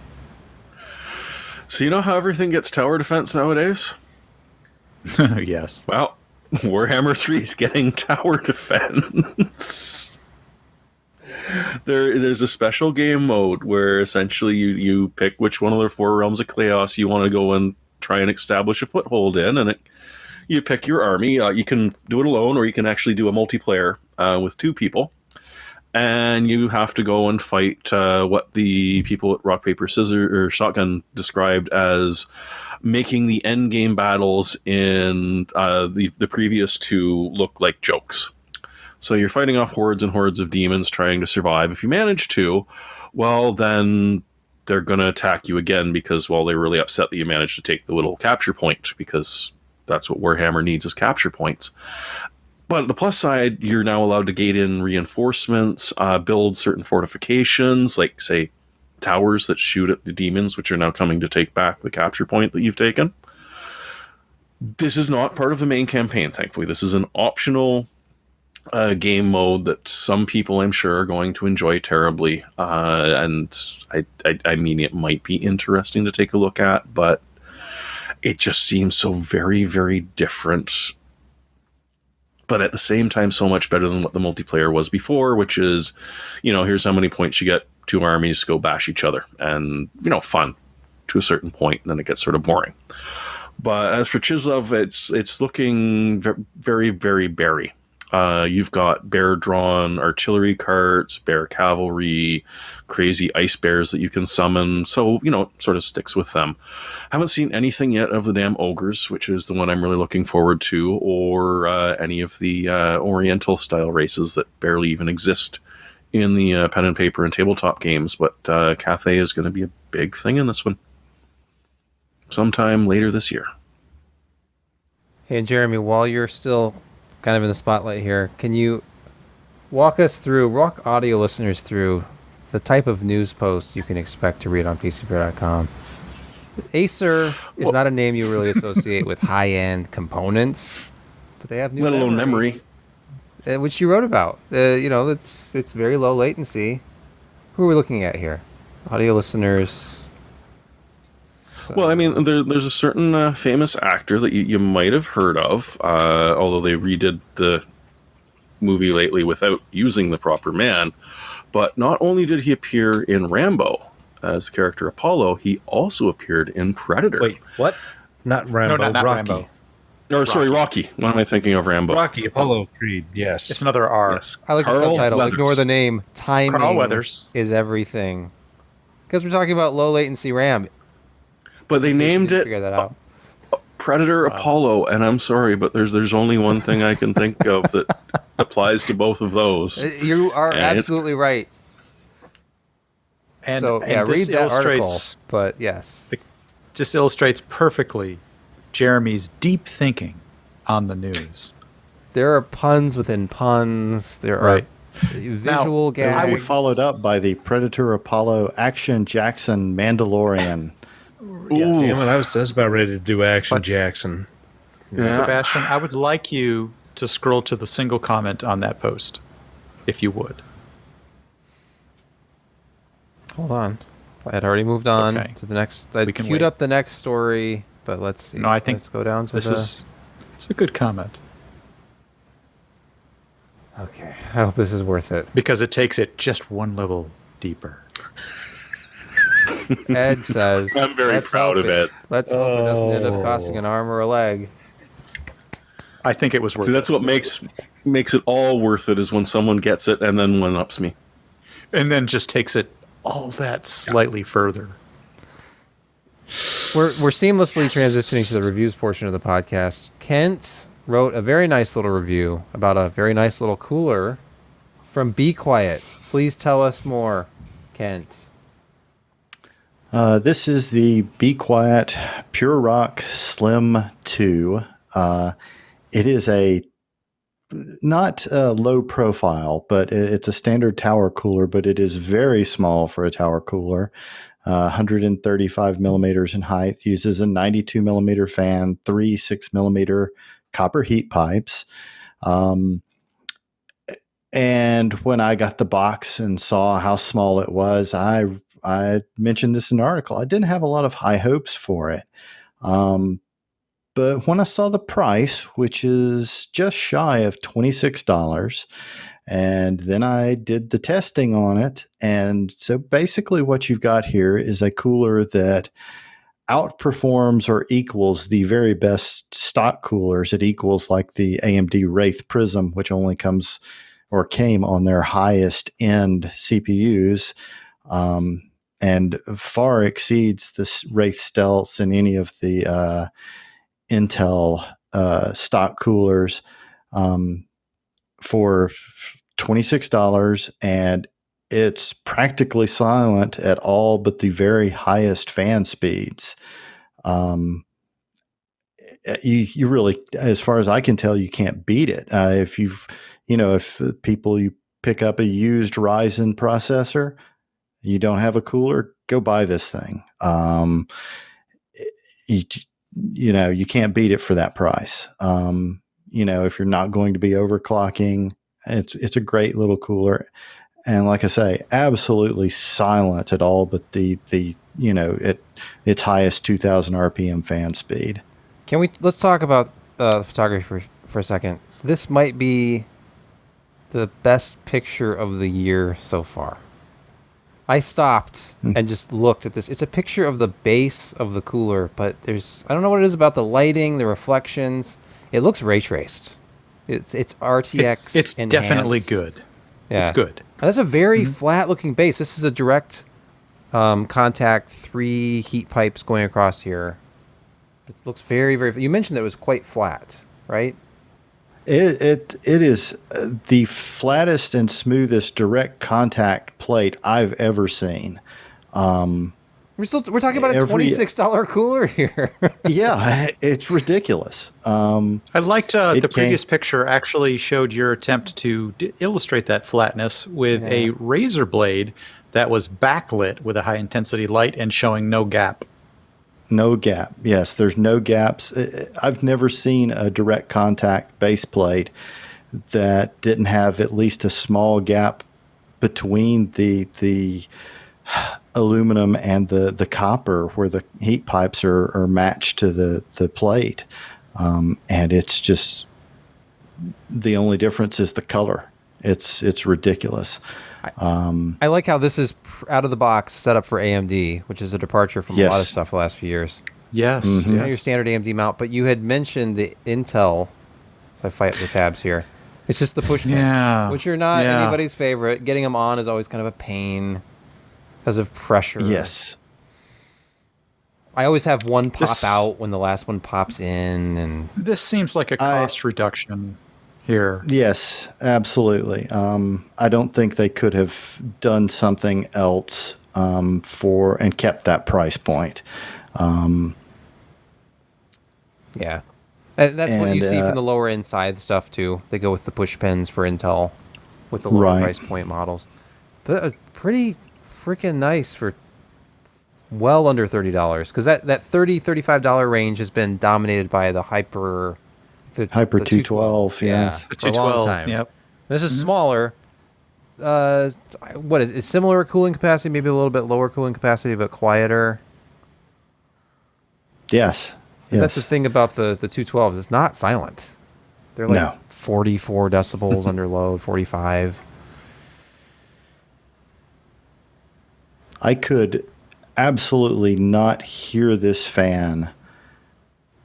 So you know how everything gets tower defense nowadays? Yes. Well, Warhammer 3 is getting tower defense. There's a special game mode where essentially you pick which one of the 4 realms of chaos you want to go and try and establish a foothold in, and you pick your army. You can do it alone, or you can actually do a multiplayer with 2 people. And you have to go and fight what the people at Rock, Paper, Scissors or Shotgun described as making the end game battles in the previous 2 look like jokes. So you're fighting off hordes and hordes of demons trying to survive. If you manage to, well, then they're going to attack you again because, well, they're really upset that you managed to take the little capture point, because that's what Warhammer needs, is capture points. But the plus side, you're now allowed to gate in reinforcements, build certain fortifications, like, say, towers that shoot at the demons, which are now coming to take back the capture point that you've taken. This is not part of the main campaign, thankfully. This is an optional game mode that some people, I'm sure, are going to enjoy terribly. And I mean, it might be interesting to take a look at, but it just seems so very, very different. But at the same time, so much better than what the multiplayer was before, which is, here's how many points you get. 2 armies go bash each other. And, fun to a certain point, and then it gets sort of boring. But as for Chislev, it's looking very, very berry. You've got bear-drawn artillery carts, bear cavalry, crazy ice bears that you can summon. So, it sort of sticks with them. Haven't seen anything yet of the damn ogres, which is the one I'm really looking forward to, or any of the Oriental-style races that barely even exist in the pen and paper and tabletop games. But Cathay is going to be a big thing in this one. Sometime later this year. Hey, Jeremy, while you're still kind of in the spotlight here, can you walk audio listeners through the type of news post you can expect to read on PCPro.com? Acer is not a name you really associate with high-end components, but they have new let alone memory. Which you wrote about. It's very low latency. Who are we looking at here? Audio listeners. Well, I mean, there's a certain famous actor that you might have heard of, although they redid the movie lately without using the proper man. But not only did he appear in Rambo as the character Apollo, he also appeared in Predator. Wait, what? Not Rambo, No, not Rocky. Rambo. Or, sorry, Rocky. What am I thinking of? Rambo. Rocky, Apollo, Creed, yes. It's another R. Yes. I like the Carl subtitle. Weathers. Ignore the name. Timing Carl Weathers. is everything. Because we're talking about low latency RAM. But they named it Figure that out. Predator Apollo, and I'm sorry, but there's only one thing I can think of that applies to both of those. You are And absolutely right. And, So, and yeah, this read that article. illustrates, But yes. just illustrates perfectly Jeremy's deep thinking on the news. There are puns within puns. There are Right. visual It will be gags. followed up by the Predator Apollo Action Jackson Mandalorian. Ooh. Damn it, I was about ready to do Action Jackson. Sebastian, I would like you to scroll to the single comment on that post, if you would. Hold on. I had already moved on okay. to the next. I We can queued wait. up the next story, but let's see. No, I think let's go down to it's a good comment Okay. I hope this is worth it. because it takes it just one level deeper. Ed says, I'm very "Let's proud hope of it. Let's hope it doesn't end up costing an arm or a leg." I think it was worth See, that's it. what makes it all worth it, is when someone gets it and then one-ups me. And then just takes it all that slightly further. We're seamlessly transitioning to the reviews portion of the podcast. Kent wrote a very nice little review about a very nice little cooler from Be Quiet. Please tell us more, Kent. This is the Be Quiet Pure Rock Slim 2. It is not a low profile, but it's a standard tower cooler, but it is very small for a tower cooler. 135 millimeters in height, uses a 92 millimeter fan, 3 6 millimeter copper heat pipes. And when I got the box and saw how small it was, I mentioned this in the article. I didn't have a lot of high hopes for it. But when I saw the price, which is just shy of $26, and then I did the testing on it. And so basically what you've got here is a cooler that outperforms or equals the very best stock coolers. It equals like the AMD Wraith Prism, which only comes or came on their highest end CPUs, and far exceeds the Wraith Stealths and any of the Intel stock coolers for $26, and it's practically silent at all but the very highest fan speeds. You really, as far as I can tell, you can't beat it. If you pick up a used Ryzen processor, you don't have a cooler, go buy this thing. You can't beat it for that price. If you're not going to be overclocking, it's a great little cooler. And like I say, absolutely silent at all, but at its highest 2000 RPM fan speed. Let's talk about photography for a second. This might be the best picture of the year so far. I stopped and just looked at this. It's a picture of the base of the cooler, but I don't know what it is about the lighting, the reflections. It looks ray traced. It's RTX. It's enhanced. Definitely good. Yeah. It's good. And that's a very flat looking base. This is a direct contact, 3 heat pipes going across here. It looks very, very. You mentioned that it was quite flat, right? It is the flattest and smoothest direct contact plate I've ever seen. We're talking about a $26 cooler here. Yeah, it's ridiculous. I liked the previous picture actually showed your attempt to illustrate that flatness with a razor blade that was backlit with a high intensity light and showing no gap. No gap. Yes, there's no gaps. I've never seen a direct contact base plate that didn't have at least a small gap between the aluminum and the copper where the heat pipes are matched to the plate. And it's just the only difference is the color. It's ridiculous. I like how this is out of the box set up for AMD, which is a departure from a lot of stuff the last few years. Yes. Mm-hmm. Not your standard AMD mount, but you had mentioned the Intel. So I fight the tabs here. It's just the push pins, which are not anybody's favorite. Getting them on is always kind of a pain because of pressure. Yes. I always have one pop out when the last one pops in, and this seems like a cost reduction here. Yes, absolutely. I don't think they could have done something else and kept that price point. Yeah. That's what you see from the lower end side stuff too. They go with the push pins for Intel with the lower price point models. But pretty freaking nice for well under $30, because that $30, $35 range has been dominated by the Hyper 212, yes. For a long time. Yep. This is smaller. What is similar cooling capacity, maybe a little bit lower cooling capacity, but quieter? Yes. That's the thing about the 212s. It's not silent. They're like 44 decibels under load, 45. I could absolutely not hear this fan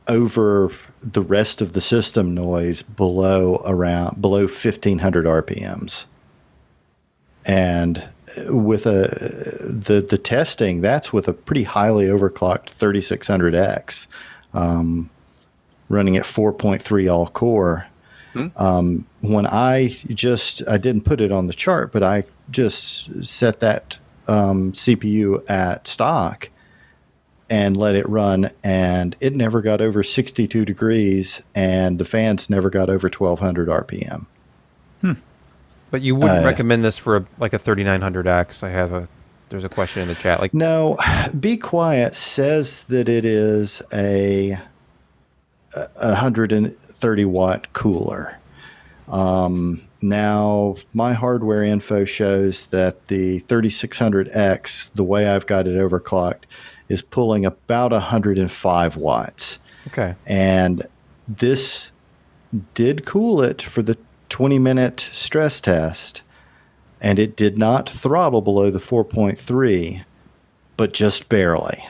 over the rest of the system noise below 1,500 RPMs. And with the testing, that's with a pretty highly overclocked 3600X, running at 4.3 all core. When I didn't put it on the chart, but I just set that CPU at stock and let it run, and it never got over 62 degrees, and the fans never got over 1,200 RPM. But you wouldn't recommend this for a 3900X? There's a question in the chat. No, Be Quiet says that it is a 130 watt cooler. Now, my hardware info shows that the 3600X, the way I've got it overclocked, is pulling about 105 watts. Okay. And this did cool it for the 20-minute stress test, and it did not throttle below the 4.3, but just barely.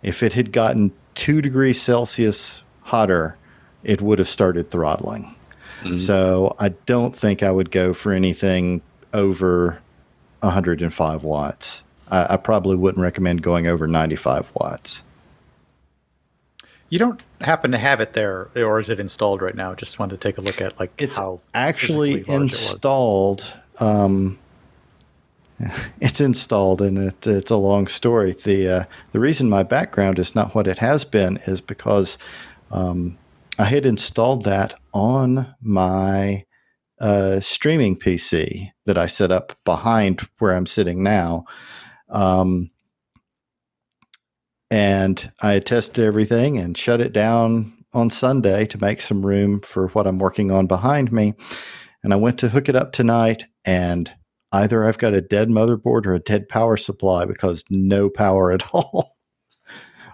If it had gotten 2 degrees Celsius hotter, it would have started throttling. So I don't think I would go for anything over 105 watts. I probably wouldn't recommend going over 95 watts. You don't happen to have it there, or is it installed right now? Just wanted to take a look at it's how actually physically large installed. it's installed, and it's a long story. The reason my background is not what it has been is because I had installed that on my streaming PC that I set up behind where I'm sitting now. And I tested everything and shut it down on Sunday to make some room for what I'm working on behind me. And I went to hook it up tonight, and either I've got a dead motherboard or a dead power supply, because no power at all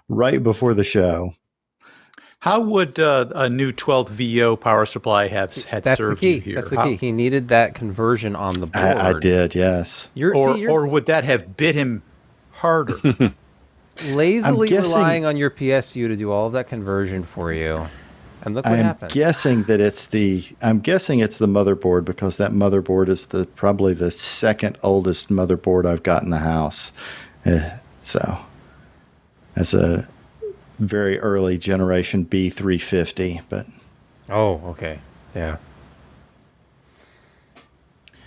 right before the show. How would a new 12th VO power supply have served you here? That's the key. He needed that conversion on the board. I did, yes. Or would that have bit him harder? Lazily relying on your PSU to do all of that conversion for you, and look what happened. I'm guessing it's the motherboard, because that motherboard is probably the second oldest motherboard I've got in the house. So, as a very early generation B350, but okay, yeah.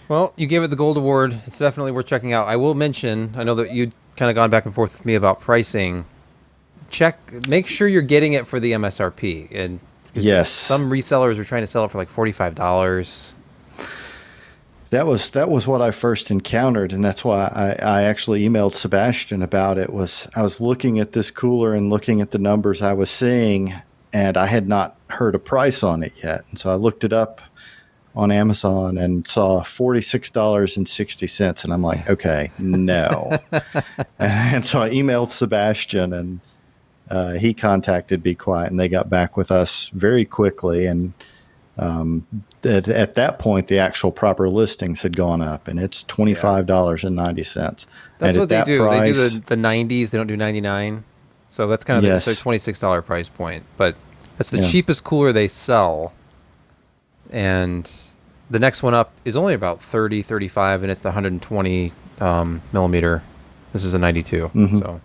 Well, you gave it the gold award. It's definitely worth checking out. I will mention, I know that you kind of gone back and forth with me about pricing. Make sure you're getting it for the MSRP. And yes, some resellers are trying to sell it for like $45. That was what I first encountered, and that's why I actually emailed Sebastian about it. I was looking at this cooler and looking at the numbers I was seeing, and I had not heard a price on it yet. And so I looked it up on Amazon and saw $46.60, and I'm like, okay, no. And so I emailed Sebastian, and he contacted Be Quiet, and they got back with us very quickly. And at that point, the actual proper listings had gone up, and it's $25.90. That's what they do. They do the 90s. They don't do 99. So that's kind of the $26 price point. But that's the cheapest cooler they sell. And the next one up is only about 30, 35, and it's the 120 millimeter. This is a 92. Mm-hmm. So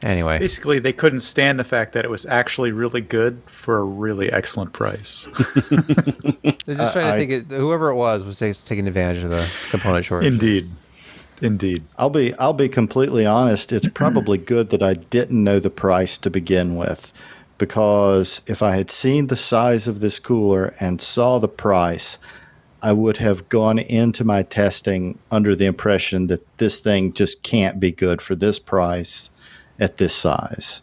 anyway. Basically, they couldn't stand the fact that it was actually really good for a really excellent price. They're just trying to take it. Whoever it was taking advantage of the component shortage. Indeed. I'll be completely honest. It's probably good that I didn't know the price to begin with, because if I had seen the size of this cooler and saw the price, I would have gone into my testing under the impression that this thing just can't be good for this price at this size.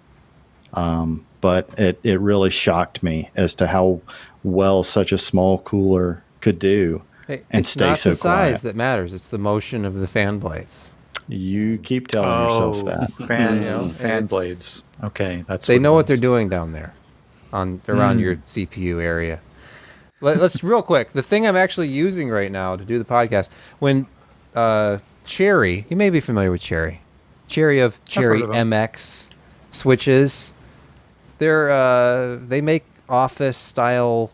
But it really shocked me as to how well such a small cooler could do and stay so quiet. It's not the size that matters. It's the motion of the fan blades. You keep telling yourself that. Fan blades. Okay, they know what they're doing down there, around your CPU area. Let's real quick. The thing I'm actually using right now to do the podcast, when Cherry, you may be familiar with Cherry of Cherry MX switches. They make office style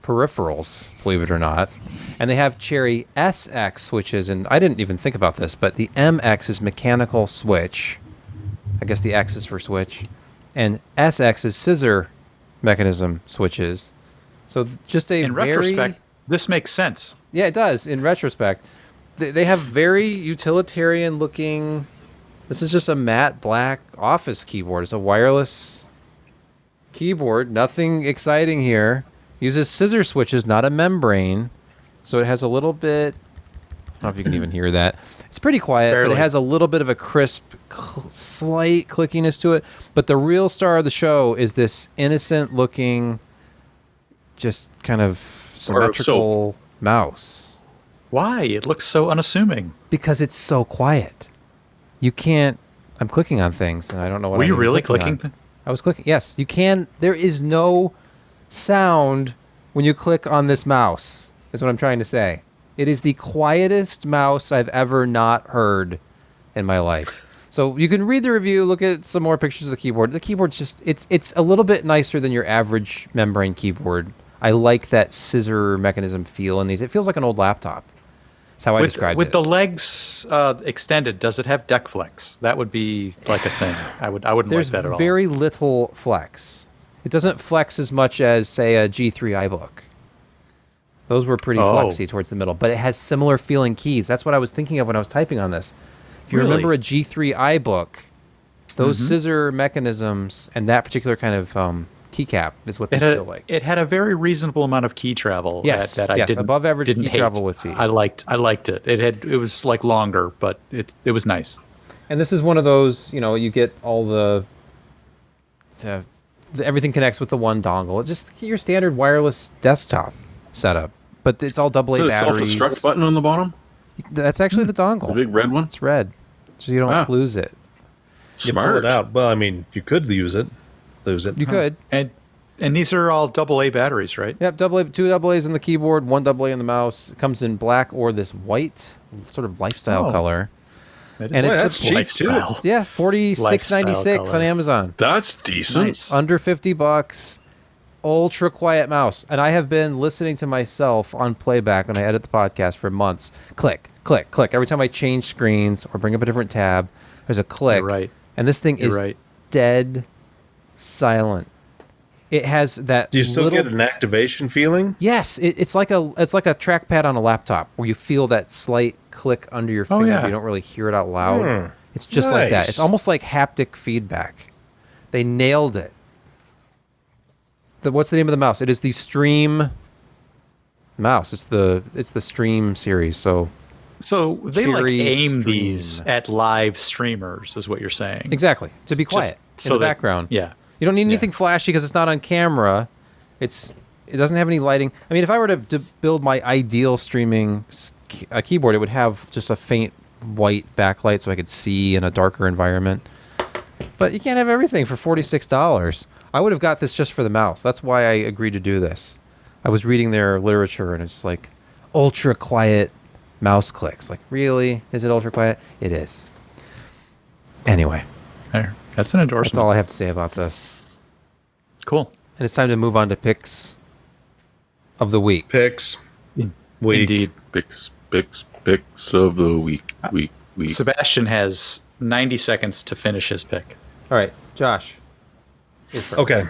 peripherals, believe it or not. And they have Cherry SX switches, and I didn't even think about this, but the MX is mechanical switch. I guess the X is for switch. And SX is scissor mechanism switches. So just in retrospect, this makes sense. Yeah, it does. In retrospect, they have very utilitarian looking. This is just a matte black office keyboard. It's a wireless keyboard. Nothing exciting here. Uses scissor switches, not a membrane. So it has a little bit. I don't know if you can even hear that. It's pretty quiet, but it has a little bit of a crisp, slight clickiness to it. But the real star of the show is this innocent-looking, just kind of symmetrical mouse. Why? It looks so unassuming. Because it's so quiet. You can't. I'm clicking on things, and I don't know what. Were you really clicking? I was clicking. Yes, you can. There is no sound when you click on this mouse. Is what I'm trying to say. It is the quietest mouse I've ever not heard in my life. So you can read the review, look at some more pictures of the keyboard. The keyboard's just it's a little bit nicer than your average membrane keyboard. I like that scissor mechanism feel in these. It feels like an old laptop. That's how I described it. With the legs extended, does it have deck flex? That would be like a thing. I wouldn't like that at all. There's very little flex. It doesn't flex as much as, say, a G3 iBook. Those were pretty flexy towards the middle, but it has similar feeling keys. That's what I was thinking of when I was typing on this. If you remember a G3 iBook, those scissor mechanisms and that particular kind of keycap is what they feel like. It had a very reasonable amount of key travel. That I didn't above average key travel with these. I liked it. It was like longer, but it was nice. And this is one of those, you get all the everything connects with the one dongle. It's just your standard wireless desktop setup, but it's all AA batteries. Self-destruct button on the bottom? That's actually the dongle. The big red one? It's red, so you don't lose it. Smart. You pull it out. Well, I mean, you could lose it. You could. And these are all AA batteries, right? Yep, AA, 2 AA's in the keyboard, 1 AA in the mouse. It comes in black or this white sort of lifestyle color. That's cheap too. Yeah, $46.96 on Amazon. That's decent. Nice. Under $50. Ultra quiet mouse. And I have been listening to myself on playback when I edit the podcast for months. Click, click, click. Every time I change screens or bring up a different tab, there's a click. You're right. And this thing is dead silent. It has that. Do you still get an activation feeling? Yes, it's like a trackpad on a laptop where you feel that slight click under your finger. You don't really hear it out loud. It's just like that. It's almost like haptic feedback. They nailed it. What's the name of the mouse? It is the Stream mouse. It's the Stream series. So they aim these at live streamers, is what you're saying. Exactly. To be quiet in the background. Yeah. You don't need anything flashy because it's not on camera. It doesn't have any lighting. I mean, if I were to build my ideal streaming keyboard, it would have just a faint white backlight so I could see in a darker environment. But you can't have everything for $46. I would have got this just for the mouse. That's why I agreed to do this. I was reading their literature and it's like ultra quiet mouse clicks. Like, really? Is it ultra quiet? It is. Anyway. That's an endorsement. That's all I have to say about this. Cool. And it's time to move on to picks of the week. Picks. Week. Indeed. Picks of the week. Week. Sebastian has 90 seconds to finish his pick. All right, Josh. Okay.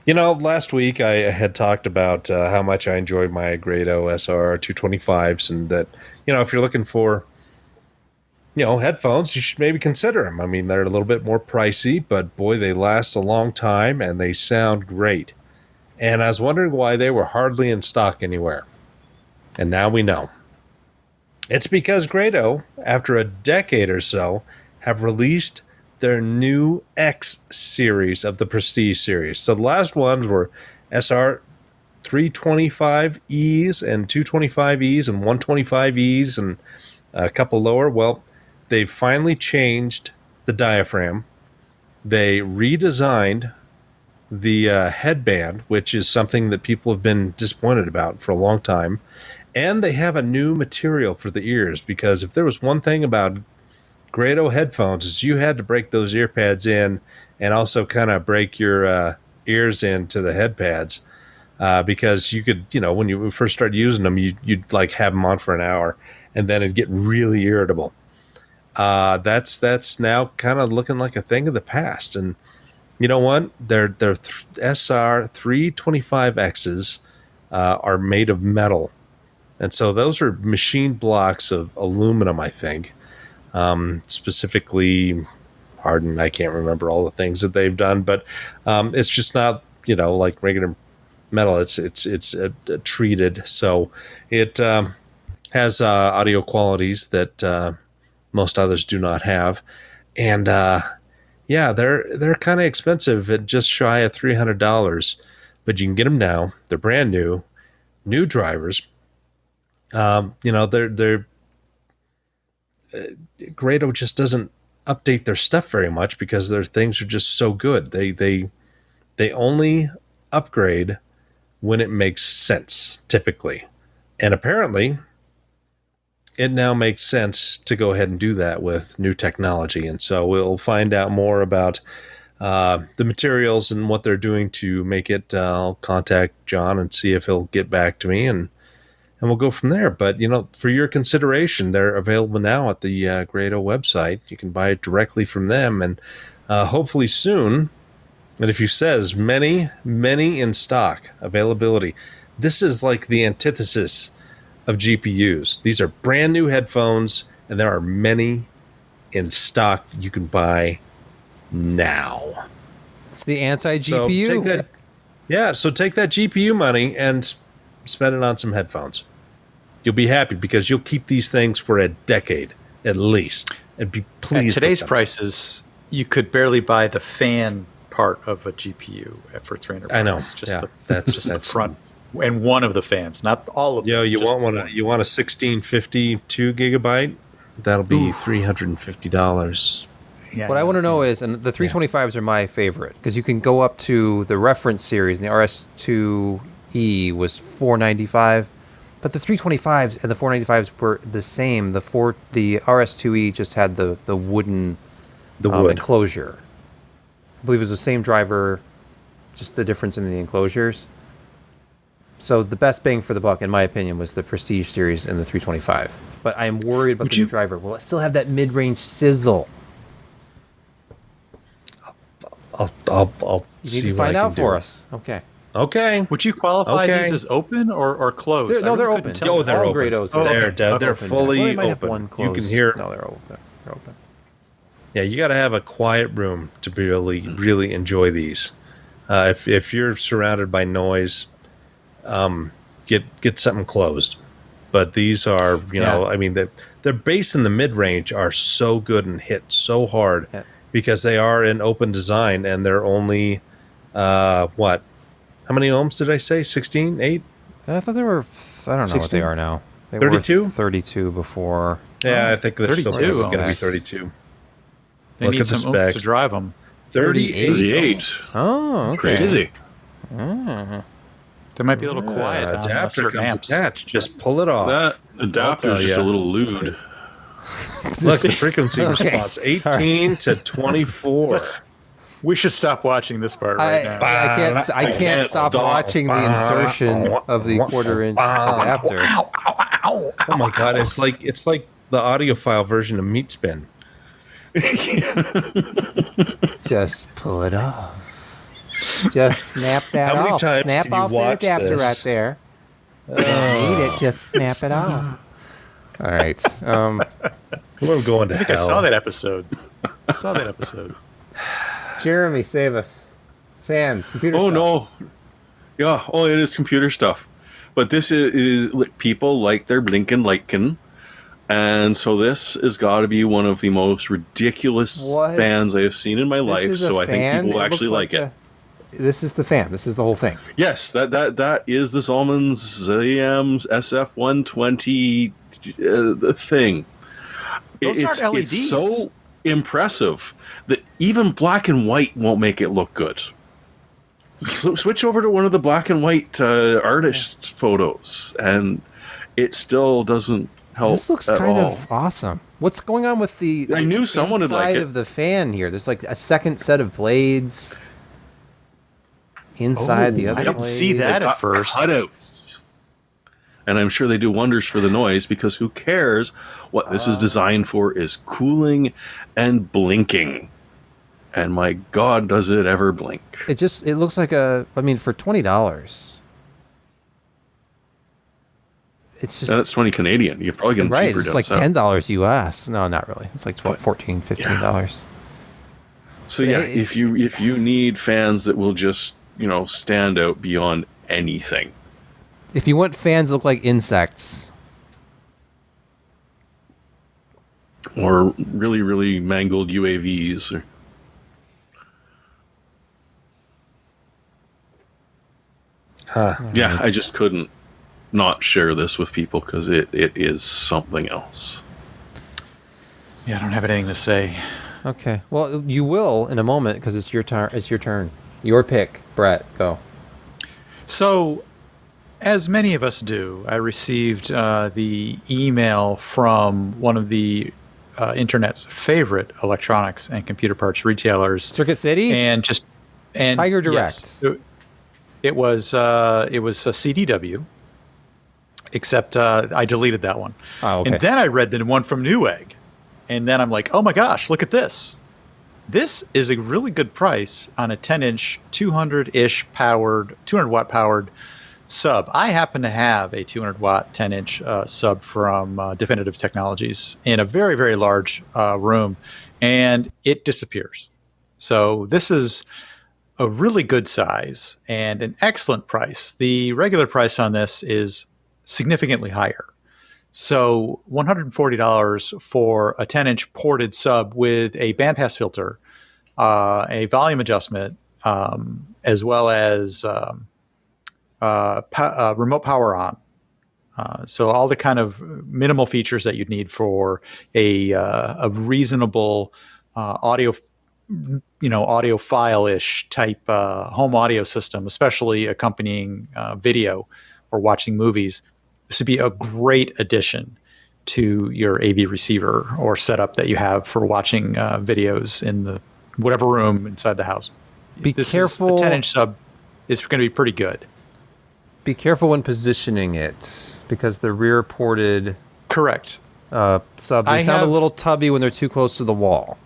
Last week I had talked about how much I enjoyed my Grado SR 225s and that, if you're looking for, headphones, you should maybe consider them. I mean, they're a little bit more pricey, but boy, they last a long time and they sound great. And I was wondering why they were hardly in stock anywhere. And now we know. It's because Grado, after a decade or so, have released their new X series of the Prestige series. So the last ones were SR 325Es and 225Es and 125Es and a couple lower. Well, they finally changed the diaphragm. They redesigned the headband, which is something that people have been disappointed about for a long time. And they have a new material for the ears, because if there was one thing about Grado headphones is you had to break those ear pads in and also kind of break your ears into the head pads because you could, when you first started using them, you'd like have them on for an hour and then it'd get really irritable. That's now kind of looking like a thing of the past. And you know what? Their SR 325Xs are made of metal. And so those are machined blocks of aluminum, I think. Specifically, pardon, I can't remember all the things that they've done, but it's just not, like regular metal. It's treated, so it has audio qualities that most others do not have, and they're kind of expensive at just shy of $300, but you can get them now. They're brand new drivers. They're Grado just doesn't update their stuff very much because their things are just so good. They only upgrade when it makes sense, typically. And apparently, it now makes sense to go ahead and do that with new technology. And so we'll find out more about the materials and what they're doing to make it. I'll contact John and see if he'll get back to me, and we'll go from there. But, for your consideration, they're available now at the Grado website. You can buy it directly from them. And hopefully soon, And if you says many in stock availability, this is like the antithesis of GPUs. These are brand new headphones, and there are many in stock that you can buy now. It's the anti-GPU. So take that GPU money and spend it on some headphones. You'll be happy because you'll keep these things for a decade at least, and be pleased. At today's with them. prices, you could barely buy the fan part of a GPU for $300. I know. Just Yeah, the, that's the front and one of the fans, not all of them. You just want one. a 1650 2 GB? That'll be $350. Yeah, What I want to know is, and the 325s are my favorite, because you can go up to the reference series, and the RS2E was $495, but the 325s and the 495s were the same. The RS2E just had the wooden wood enclosure. I believe it was the same driver, just the difference in the enclosures. So the best bang for the buck, in my opinion, was the Prestige series and the 325. But I'm worried about the new driver. Will it still have that mid-range sizzle? I'll You see need to what find I can out do. for us. Okay. Okay. Would you qualify Okay. these as open or closed? They're I really open. couldn't tell. They're All open. Grados are They're open. dead. They're Open. fully Well, they might have open. one You closed. can hear. No, they're open. They're open. Yeah, you got to have a quiet room to really enjoy these. If you're surrounded by noise, get something closed. But these are, I mean, their bass in the mid range are so good and hit so hard because they are an open design, and they're only what? How many ohms did I say? 16, 8? I thought they were. I don't know 16? what they are now. They 32? were 32 before. Yeah, I think they're 32 still going to be ohms. 32. They Look need at the some oomph to specs. drive them. 38. 38. Oh, okay. Crazy. They might be a little quiet on Adapter certain comes amps. attached. Just pull it off. That adapter is just a ya. little lewd. Look, the frequency Okay. response 18 to 24. We should stop watching this part right now. I can't stop watching the insertion of the quarter-inch adapter. Oh my god, it's like the audiophile version of Meat Spin. Just pull it off. Just snap that How many off. times Snap can you off the watch adapter this? right there. Need it. Just snap it off. All right. We're going to I think hell. I saw that episode. Jeremy, save us. Fans, computer. Oh, stuff. no. Yeah, it is computer stuff. But this is people like their blinking lightkin. And so this has got to be one of the most ridiculous What? fans I have seen in my This life. is a So I think fan? people will It actually looks like it. This is the fan. This is the whole thing. Yes, that is the Zalman's AM SF120 the thing. Those aren't LEDs. It's so impressive that even black and white won't make it look good. Switch over to one of the black and white artist photos, and it still doesn't help. This looks at kind all. of awesome. What's going on with the? I knew someone would like inside it. of the fan here. There's like a second set of blades inside the other. I didn't see blades. that Got at first. cutouts. And I'm sure they do wonders for the noise, because who cares? What this is designed for is cooling and blinking. And my God, does it ever blink? It looks like a. I mean, for $20, it's just And it's 20 Canadian. You're probably getting right. cheaper It's down like south. $10 US. No, not really. It's like $12, $14, $15. So yeah, It- if you need fans that will just stand out beyond anything, If you want fans that look like insects, or really really mangled UAVs, or yeah, I just couldn't not share this with people because it is something else. Yeah, I don't have anything to say. okay. Well, you will in a moment because it's your turn. It's your turn. Your pick, Brett. Go. So, as many of us do, I received the email from one of the internet's favorite electronics and computer parts retailers, Circuit City. and Tiger Direct. yes, it was a CDW, except I deleted that one. Oh, okay. And then I read the one from Newegg, and then I'm like, oh my gosh, look at this. This is a really good price on a 10-inch, 200 watt powered sub. I happen to have a 200 watt 10-inch sub from Definitive Technologies in a very, very large room, and it disappears. So this is a really good size and an excellent price. The regular price on this is significantly higher. So $140 for a 10-inch ported sub with a bandpass filter, a volume adjustment, as well as remote power on. So all the kind of minimal features that you'd need for a reasonable audiophile-ish type home audio system, especially accompanying video or watching movies. This would be a great addition to your AV receiver or setup that you have for watching videos in the whatever room inside the house. Be careful. The 10-inch sub is going to be pretty good. Be careful when positioning it, because the rear ported Correct. Subs, they sound a little tubby when they're too close to the wall.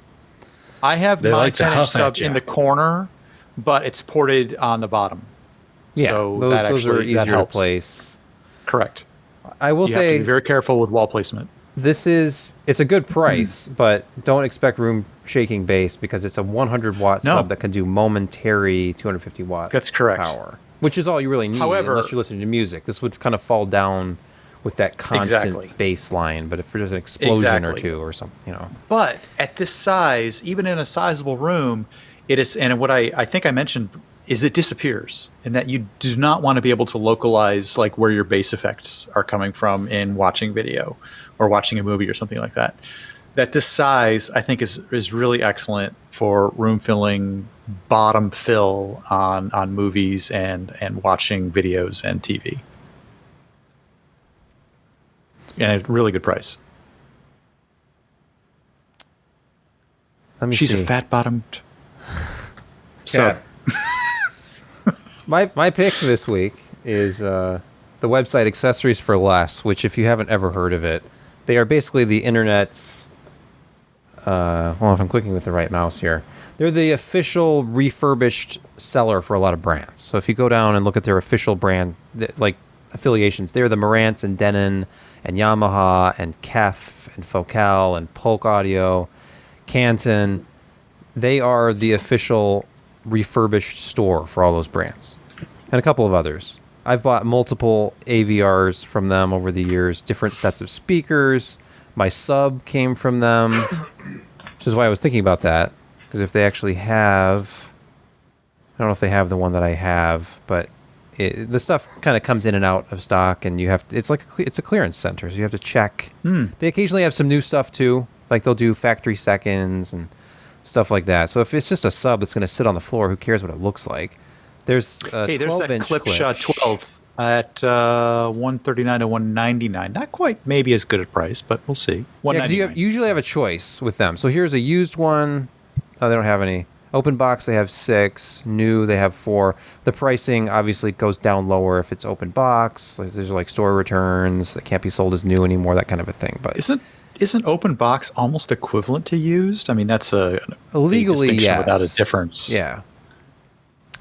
I have They my like to 10-inch huff sub at you. in the corner, but it's ported on the bottom. Yeah, So those are easier to helps. place. Correct. I will You have to say be very careful with wall placement. it's a good price, but don't expect room shaking bass, because it's a 100 watt No. sub that can do momentary 250 watt That's correct. power, which is all you really need. However- unless you're listening to music, this would kind of fall down with that constant Exactly. bass line. But if there's an explosion or Exactly. two or something, But at this size, even in a sizable room, it is, and what I think I mentioned is it disappears, and that you do not want to be able to localize like where your bass effects are coming from in watching video or watching a movie or something like that. That this size, I think, is really excellent for room filling, bottom fill on movies and watching videos and TV. And a really good price. let me She's see. a fat bottomed. Yeah. My pick this week is the website Accessories for Less, which, if you haven't ever heard of it, they are basically the internet's, well, if I'm clicking with the right mouse here, they're the official refurbished seller for a lot of brands. So if you go down and look at their official brand, like affiliations, they're the Marantz and Denon and Yamaha and Kef and Focal and Polk Audio, Canton. They are the official refurbished store for all those brands, and a couple of others. I've bought multiple AVRs from them over the years, different sets of speakers. My sub came from them, which is why I was thinking about that, because if they actually have, I don't know if they have the one that I have, but the stuff kind of comes in and out of stock, and you have to, it's a clearance center, so you have to check. They occasionally have some new stuff too, like they'll do factory seconds and stuff like that. So if it's just a sub that's going to sit on the floor, who cares what it looks like? There's a There's that 12-inch Clipshot 12 at $139 to $199. Not quite, maybe as good a price, but we'll see. Yeah, 'cause you usually have a choice with them. So here's a used one. Oh, they don't have any. Open box, they have 6. New, they have 4. The pricing obviously goes down lower if it's open box. Like, there's like store returns that can't be sold as new anymore, that kind of a thing. But Isn't open box almost equivalent to used? I mean, that's a legally, distinction yes, without a difference. Yeah.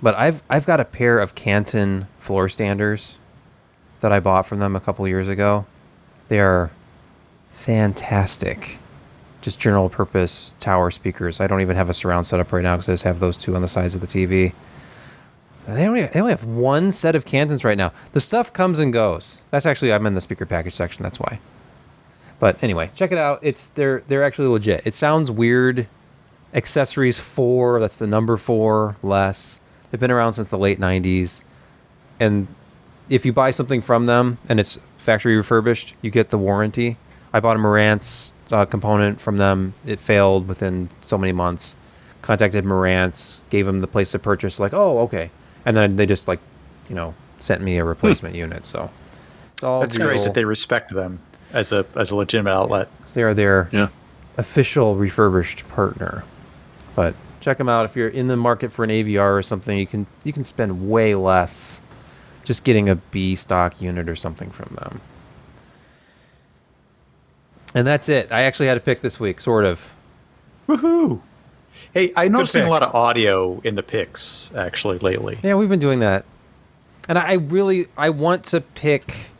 But I've got a pair of Canton floor standers that I bought from them a couple years ago. They are fantastic. Just general purpose tower speakers. I don't even have a surround setup right now because I just have those two on the sides of the TV. They only have one set of Cantons right now. The stuff comes and goes. That's actually, I'm in the speaker package section. That's why. But anyway, check it out. They're actually legit. It sounds weird. Accessories 4. That's the number 4 less. They've been around since the late 90s. And if you buy something from them and it's factory refurbished, you get the warranty. I bought a Marantz component from them. It failed within so many months. Contacted Marantz, gave them the place to purchase. Like, oh, okay. And then they just sent me a replacement unit. So it's all That's great that they respect them as a legitimate outlet. They are their official refurbished partner. But check them out if you're in the market for an AVR or something. You can spend way less just getting a B stock unit or something from them. And that's it. I actually had a pick this week, sort of. Woohoo! Hey, I'm noticing pick. a lot of audio in the picks actually lately. Yeah, we've been doing that. And I want to pick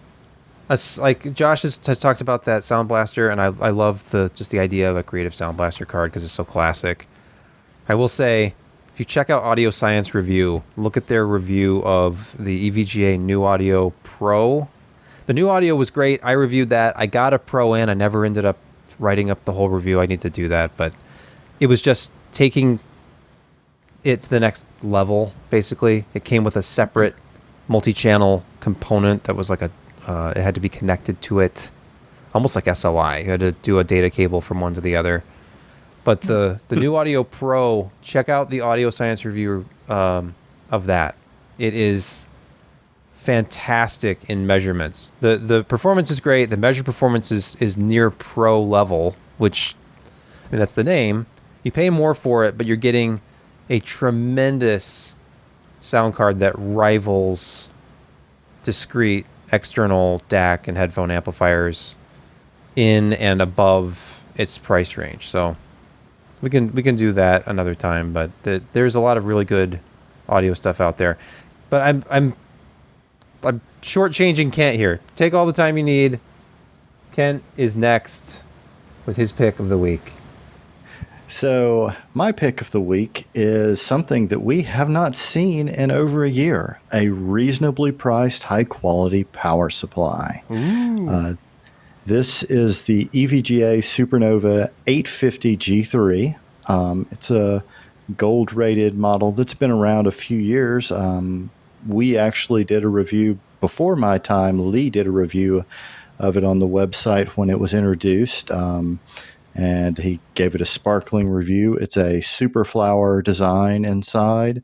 like Josh has talked about that Sound Blaster, and I love just the idea of a creative Sound Blaster card because it's so classic. I will say, if you check out Audio Science Review, look at their review of the EVGA New Audio Pro. The New Audio was great. I reviewed that. I got a Pro in. I never ended up writing up the whole review. I need to do that, but it was just taking it to the next level, basically. It came with a separate multi-channel component that was like it had to be connected to it, almost like SLI. You had to do a data cable from one to the other. But the New Audio Pro, check out the Audio Science Review of that. It is fantastic in measurements. The performance is great. The measured performance is near pro level, which, I mean, that's the name. You pay more for it, but you're getting a tremendous sound card that rivals discrete external DAC and headphone amplifiers in and above its price range. So we can do that another time, but there's a lot of really good audio stuff out there. But I'm shortchanging Kent here. Take all the time you need. Kent is next with his pick of the week. So my pick of the week is something that we have not seen in over a year, a reasonably priced, high-quality power supply. This is the EVGA Supernova 850 G3. It's a gold-rated model that's been around a few years. We actually did a review before my time. Lee did a review of it on the website when it was introduced. And he gave it a sparkling review. It's a super flower design inside.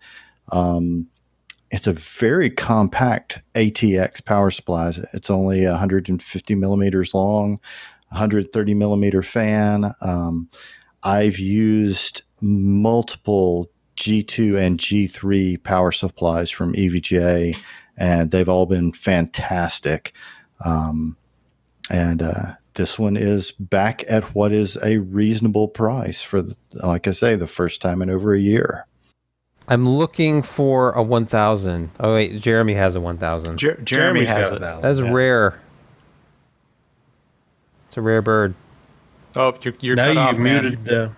It's a very compact ATX power supply. It's only 150 millimeters long, 130 millimeter fan. I've used multiple G2 and G3 power supplies from EVGA, and they've all been fantastic. This one is back at what is a reasonable price for, like I say, the first time in over a year. I'm looking for a 1000. Oh, wait, Jeremy has a 1000. Jeremy has it. That's rare. It's a rare bird. Oh, you're Now cut off, you've man. muted.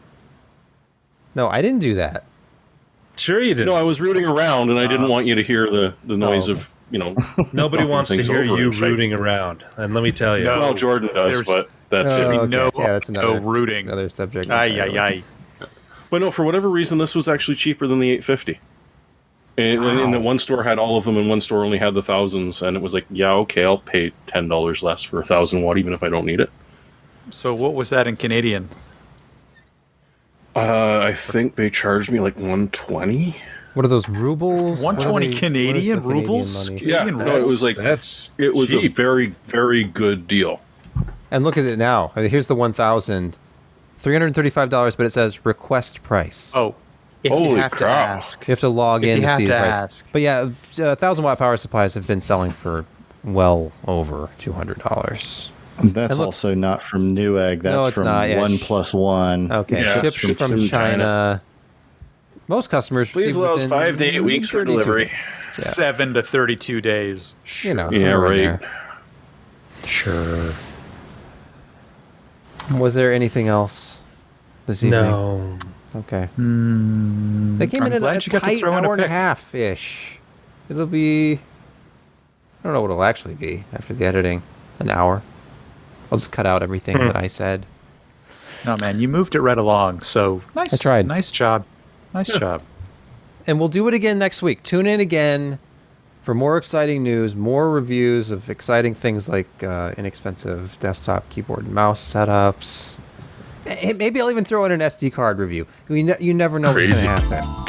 No, I didn't do that. Sure you did. No, I was rooting around, and I didn't want you to hear the noise of, Nobody knocking wants to things hear over you and shit. rooting around. And let me tell you. No. Well, Jordan does, There's- but that's Oh, it. okay. No, Yeah, that's no rooting. Another subject. Ay. But no, for whatever reason, this was actually cheaper than the 850. And the one store had all of them, and one store only had the thousands. And it was like, yeah, okay, I'll pay $10 less for a 1,000-watt, even if I don't need it. So what was that in Canadian? I think they charged me like 120. What are those rubles? 120 Canadian what is the rubles? money? Yeah, Canadian no, it was like it was cheap. a very, very good deal. And look at it now. Here's the 1000. $335, but it says request price. Oh, if Holy you have to crap. ask. You have to log If in you to have see the to price. ask. But yeah, 1,000-watt power supplies have been selling for well over $200. That's And look- also not from Newegg. That's No, it's from not, yeah. 1+1. Okay, Yeah, shipped shipped from from China. Most customers Please receive allow us within 5 to 8 weeks for 32 delivery. days. 7 to 32 days. You know, Yeah, somewhere in right. there. Sure. Was there anything else this evening? No. Okay. They came I'm in at glad a you got to tight throw in a hour and a pick. half-ish. It'll be... I don't know what it'll actually be after the editing. An hour. I'll just cut out everything that I said. No, man, you moved it right along. So nice. I tried. Nice job. Nice job. And we'll do it again next week. Tune in again for more exciting news, more reviews of exciting things like inexpensive desktop keyboard and mouse setups. Maybe I'll even throw in an SD card review. You never know what's going to Crazy. happen.